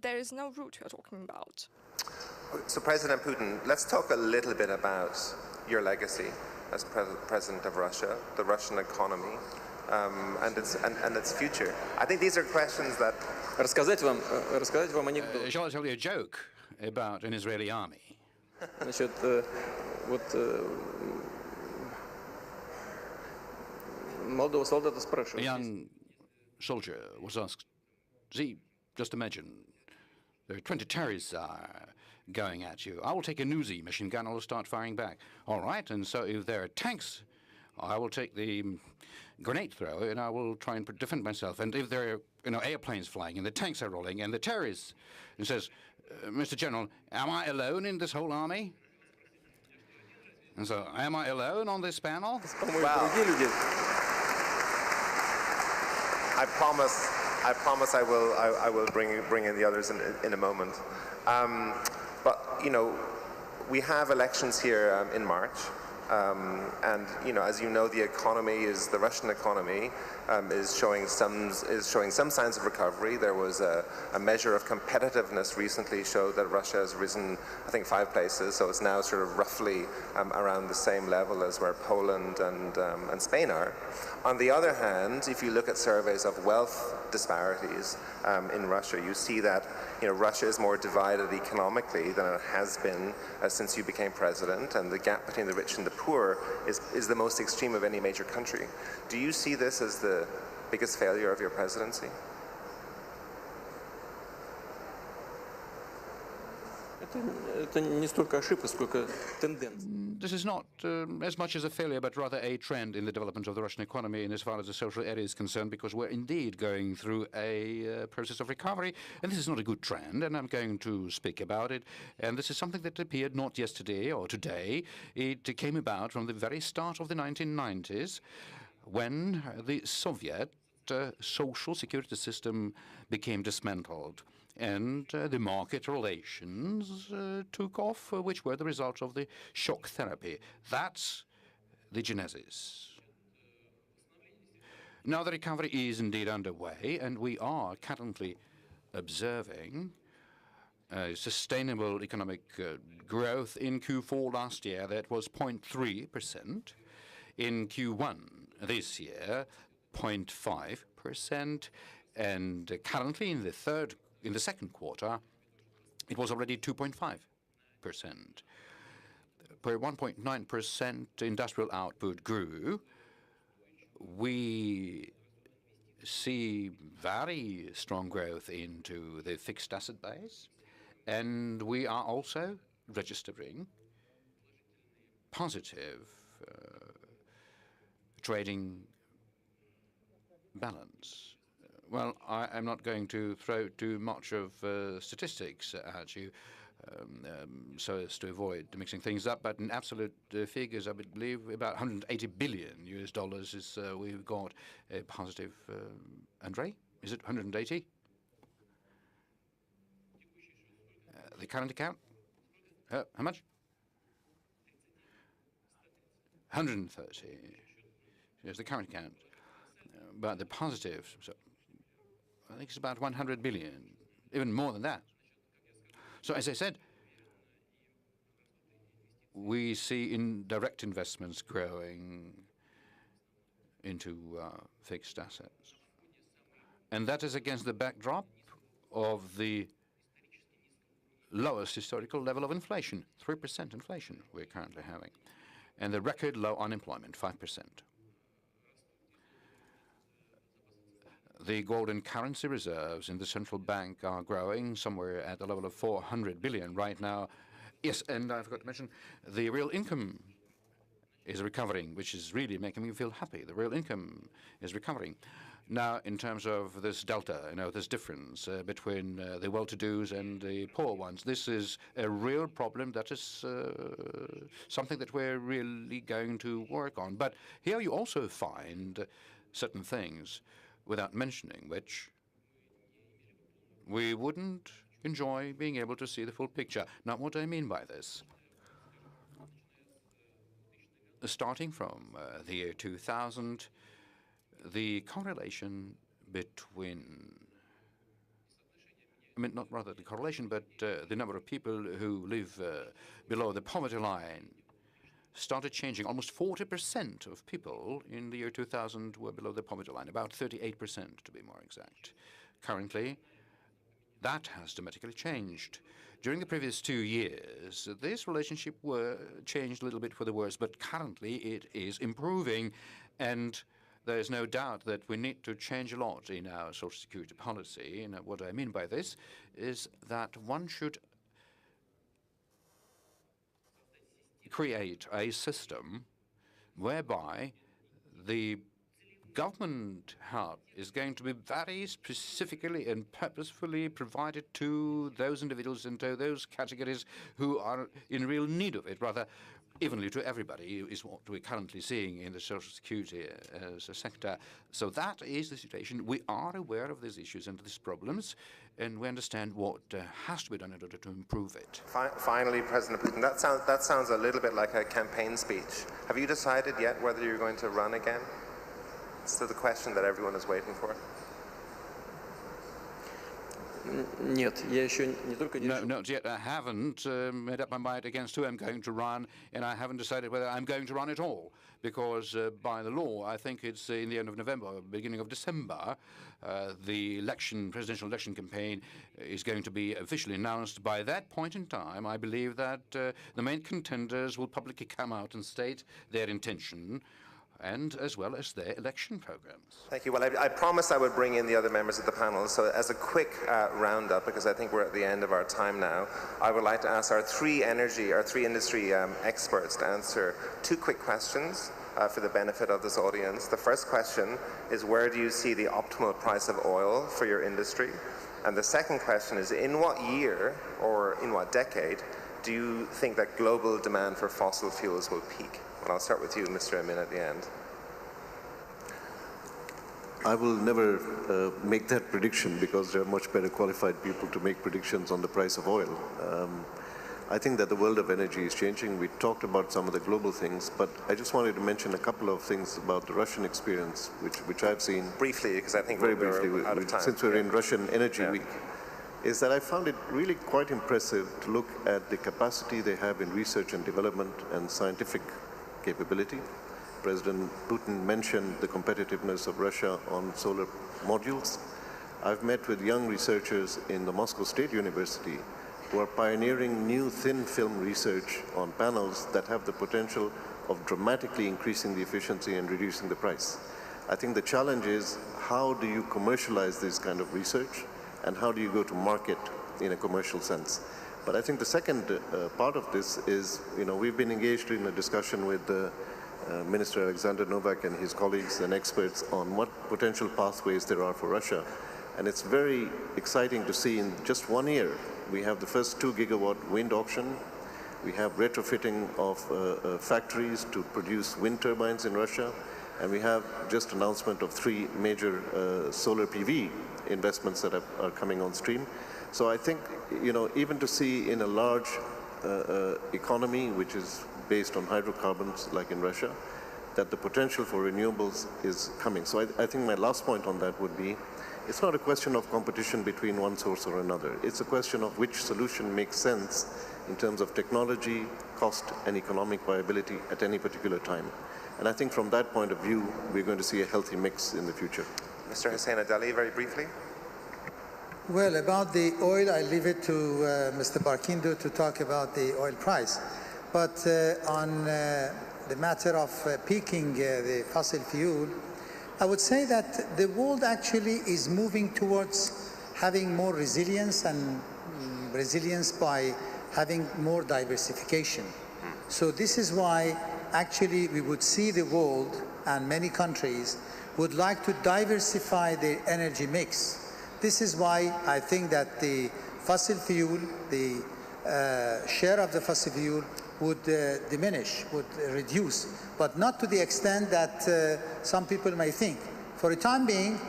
There is no route we are talking about. So President Putin, let's talk a little bit about your legacy as President of Russia, the Russian economy, and its future. I think these are questions that... Рассказать вам анекдот. Shall I tell you a joke about an Israeli army? Значит, вот молодого солдата A спрашивают. young soldier was asked, see, just imagine, there are 20 terrorists going at you. I will take a Uzi machine gun, I will start firing back. All right, and so if there are tanks, I will take the grenade thrower and I will try and defend myself. And if there are airplanes flying and the tanks are rolling and the terrorists, he says, Mr. General, am I alone in this whole army? And so, am I alone on this panel? Well, I promise I will bring in the others in a moment. But we have elections here in March. And as you know, the Russian economy is showing some signs of recovery. There was a measure of competitiveness recently showed that Russia has risen, I think, 5 places. So it's now sort of roughly around the same level as where Poland and Spain are. On the other hand, if you look at surveys of wealth disparities in Russia, you see that Russia is more divided economically than it has been since you became president, and the gap between the rich and the poor is the most extreme of any major country. Do you see this as the biggest failure of your presidency? Это не столько ошибка, сколько тенденция. This is not as much as a failure, but rather a trend in the development of the Russian economy in as far as the social area is concerned, because we're indeed going through a process of recovery, and this is not a good trend, and I'm going to speak about it. And this is something that appeared not yesterday or today. It came about from the very start of the 1990s, when the Soviet social security system became dismantled. And the market relations took off, which were the result of the shock therapy. That's the genesis. Now the recovery is indeed underway, and we are currently observing sustainable economic growth in Q4 last year. That was 0.3%. In Q1 this year, 0.5%. And currently in the second quarter, it was already 2.5%. Per 1.9% industrial output grew. We see very strong growth into the fixed asset base, and we are also registering positive trading balance. Well, I'm not going to throw too much of statistics at you so as to avoid mixing things up, but in absolute figures, I believe about $180 billion is we've got a positive. Andrei, is it 180? The current account? How much? 130. Yes, the current account. But the positive, so I think it's about 100 billion, even more than that. So as I said, we see indirect investments growing into fixed assets. And that is against the backdrop of the lowest historical level of inflation, 3% inflation we're currently having, and the record low unemployment, 5%. The gold and currency reserves in the central bank are growing somewhere at the level of 400 billion right now. Yes, and I forgot to mention the real income is recovering, which is really making me feel happy. The real income is recovering. Now, in terms of this delta, this difference between the well-to-dos and the poor ones, this is a real problem that is something that we're really going to work on. But here you also find certain things, without mentioning which we wouldn't enjoy being able to see the full picture. Now, what do I mean by this? Starting from the year 2000, the correlation between, not rather the correlation, but the number of people who live below the poverty line started changing. Almost 40% of people in the year 2000 were below the poverty line, about 38% to be more exact. Currently, that has dramatically changed. During the previous 2 years, this relationship changed a little bit for the worse, but currently it is improving, and there is no doubt that we need to change a lot in our social security policy. And what I mean by this is that one should create a system whereby the government help is going to be very specifically and purposefully provided to those individuals and to those categories who are in real need of it, rather evenly to everybody, is what we're currently seeing in the social security as a sector. So that is the situation. We are aware of these issues and these problems, and we understand what has to be done in order to improve it. Finally, President Putin, that sounds a little bit like a campaign speech. Have you decided yet whether you're going to run again? It's the question that everyone is waiting for. No, not yet. I haven't made up my mind against who I'm going to run, and I haven't decided whether I'm going to run at all, because by the law, I think it's in the end of November, beginning of December, the presidential election campaign is going to be officially announced. By that point in time, I believe that the main contenders will publicly come out and state their intention, and as well as their election programs. Thank you. Well, I promised I would bring in the other members of the panel. So as a quick roundup, because I think we're at the end of our time now, I would like to ask our three industry experts to answer two quick questions for the benefit of this audience. The first question is, where do you see the optimal price of oil for your industry? And the second question is, in what year or in what decade do you think that global demand for fossil fuels will peak? And I'll start with you, Mr. Amin, at the end. I will never make that prediction, because there are much better qualified people to make predictions on the price of oil. I think that the world of energy is changing. We talked about some of the global things, but I just wanted to mention a couple of things about the Russian experience, which I've seen. Briefly, because I think very we're briefly, out of time. Since we're in Russian Energy Week, is that I found it really quite impressive to look at the capacity they have in research and development and scientific capability. President Putin mentioned the competitiveness of Russia on solar modules. I've met with young researchers in the Moscow State University who are pioneering new thin film research on panels that have the potential of dramatically increasing the efficiency and reducing the price. I think the challenge is, how do you commercialize this kind of research, and how do you go to market in a commercial sense? But I think the second part of this is, we've been engaged in a discussion with Minister Alexander Novak and his colleagues and experts on what potential pathways there are for Russia. And it's very exciting to see in just 1 year, we have the first 2 gigawatt wind auction. We have retrofitting of factories to produce wind turbines in Russia. And we have just announcement of 3 major solar PV investments that are coming on stream. So I think, even to see in a large economy, which is based on hydrocarbons like in Russia, that the potential for renewables is coming. So I think my last point on that would be, it's not a question of competition between one source or another. It's a question of which solution makes sense in terms of technology, cost, and economic viability at any particular time. And I think from that point of view, we're going to see a healthy mix in the future. Mr. Hussein Adeli, very briefly. Well, about the oil, I leave it to Mr. Barkindo to talk about the oil price. But on the matter of peaking the fossil fuel, I would say that the world actually is moving towards having more resilience, and resilience by having more diversification. So this is why actually we would see the world and many countries would like to diversify their energy mix. This is why I think that the fossil fuel, the share of the fossil fuel would diminish, would reduce, but not to the extent that some people may think. For the time being,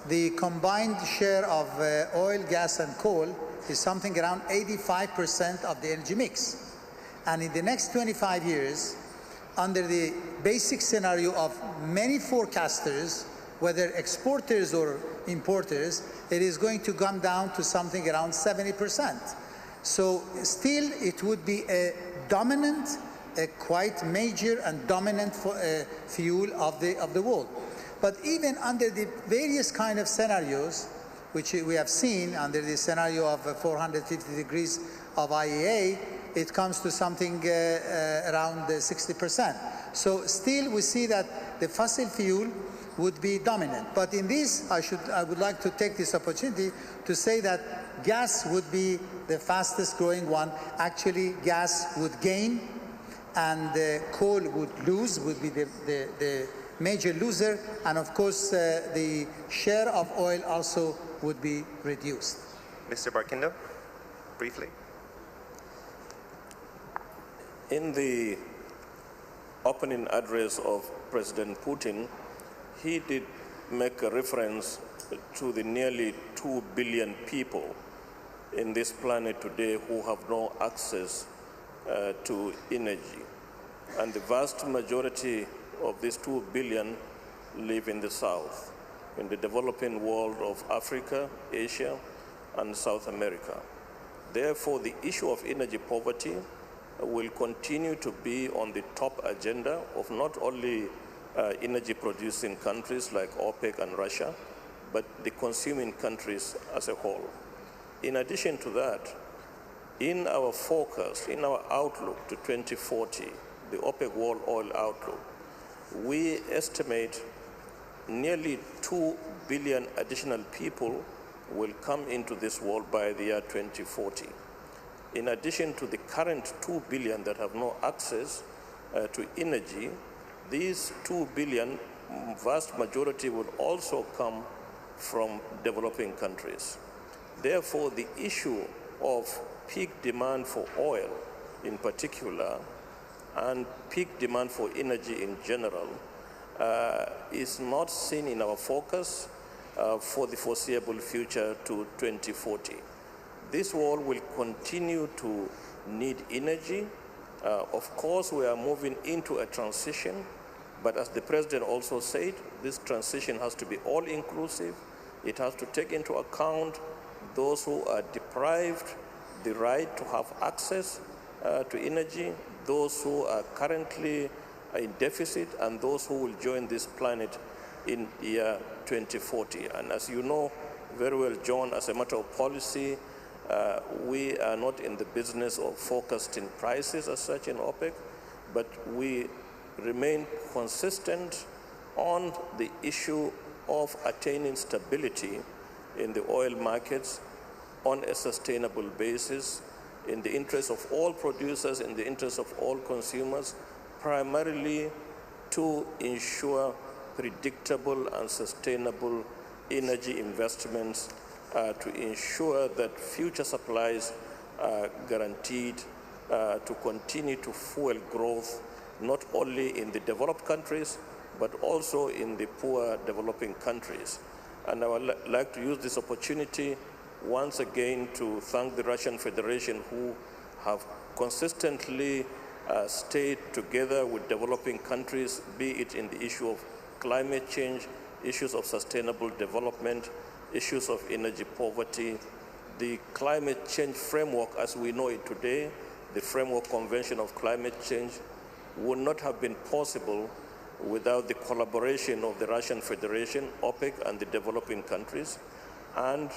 the combined share of oil, gas, and coal is something around 85% of the energy mix. And in the next 25 years, under the basic scenario of many forecasters, whether exporters or importers, it is going to come down to something around 70%. So still it would be a dominant, a quite major and dominant fuel of the world. But even under the various kind of scenarios, which we have seen under the scenario of 450 degrees of IEA, it comes to something around 60%. So still we see that the fossil fuel would be dominant. But in this, I would like to take this opportunity to say that gas would be the fastest growing one. Actually, gas would gain and coal would lose, would be the major loser. And of course, the share of oil also would be reduced. Mr. Barkindo, briefly. In the opening address of President Putin, he did make a reference to the nearly 2 billion people in this planet today who have no access to energy. And the vast majority of these 2 billion live in the South, in the developing world of Africa, Asia, and South America. Therefore, the issue of energy poverty will continue to be on the top agenda of not only energy-producing countries like OPEC and Russia, but the consuming countries as a whole. In addition to that, in our forecast, in our outlook to 2040, the OPEC World Oil Outlook, we estimate nearly 2 billion additional people will come into this world by the year 2040. In addition to the current 2 billion that have no access to energy, these 2 billion, vast majority would also come from developing countries. Therefore, the issue of peak demand for oil in particular and peak demand for energy in general is not seen in our focus for the foreseeable future to 2040. This world will continue to need energy. Of course, we are moving into a transition, but as the President also said, this transition has to be all-inclusive. It has to take into account those who are deprived the right to have access to energy, those who are currently in deficit, and those who will join this planet in year 2040. And as you know very well, John, as a matter of policy, we are not in the business of forecasting prices as such in OPEC, but we remain consistent on the issue of attaining stability in the oil markets on a sustainable basis in the interest of all producers, in the interest of all consumers, primarily to ensure predictable and sustainable energy investments to ensure that future supplies are guaranteed to continue to fuel growth, not only in the developed countries, but also in the poor developing countries. And I would like to use this opportunity once again to thank the Russian Federation, who have consistently stayed together with developing countries, be it in the issue of climate change, issues of sustainable development, issues of energy poverty. The climate change framework as we know it today, the Framework Convention of Climate Change, would not have been possible without the collaboration of the Russian Federation, OPEC, and the developing countries. And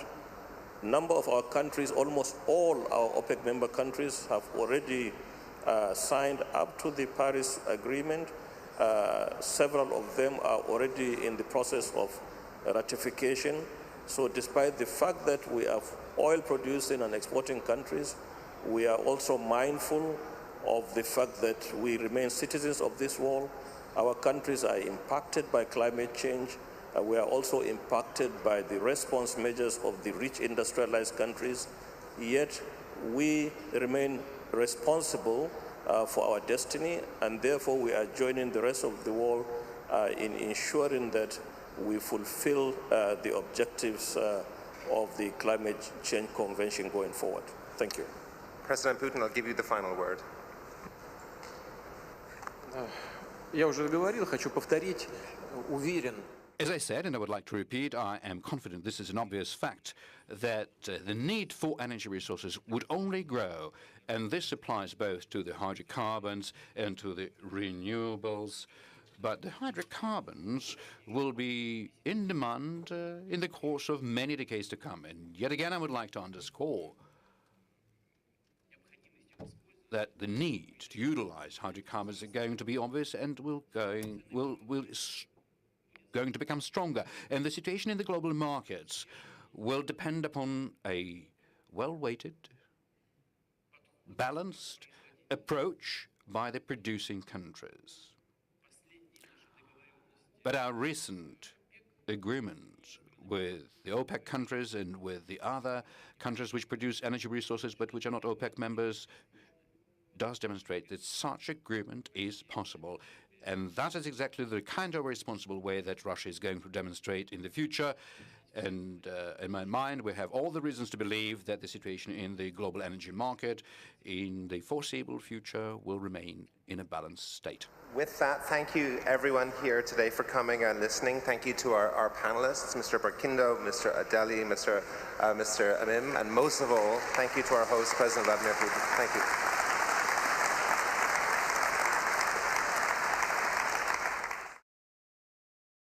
number of our countries, almost all our OPEC member countries, have already signed up to the Paris Agreement. Several of them are already in the process of ratification. So despite the fact that we are oil producing and exporting countries, we are also mindful of the fact that we remain citizens of this world. Our countries are impacted by climate change. We are also impacted by the response measures of the rich industrialized countries. Yet we remain responsible for our destiny, and therefore we are joining the rest of the world in ensuring that we fulfill the objectives of the Climate Change Convention going forward. Thank you. President Putin, I'll give you the final word. Я уже говорил, хочу повторить, уверен. As I said, and I would like to repeat, I am confident this is an obvious fact, that the need for energy resources would only grow, and this applies both to the hydrocarbons and to the renewables. But the hydrocarbons will be in demand in the course of many decades to come. And yet again, I would like to underscore that the need to utilize hydrocarbons is going to be obvious and going to become stronger. And the situation in the global markets will depend upon a well-weighted, balanced approach by the producing countries. But our recent agreement with the OPEC countries and with the other countries which produce energy resources but which are not OPEC members does demonstrate that such agreement is possible. And that is exactly the kind of responsible way that Russia is going to demonstrate in the future. And in my mind, we have all the reasons to believe that the situation in the global energy market in the foreseeable future will remain in a balanced state. With that, thank you everyone here today for coming and listening. Thank you to our panelists, Mr. Barkindo, Mr. Adeli, Mr. Amim, and most of all, thank you to our host, President Vladimir Putin. Thank you.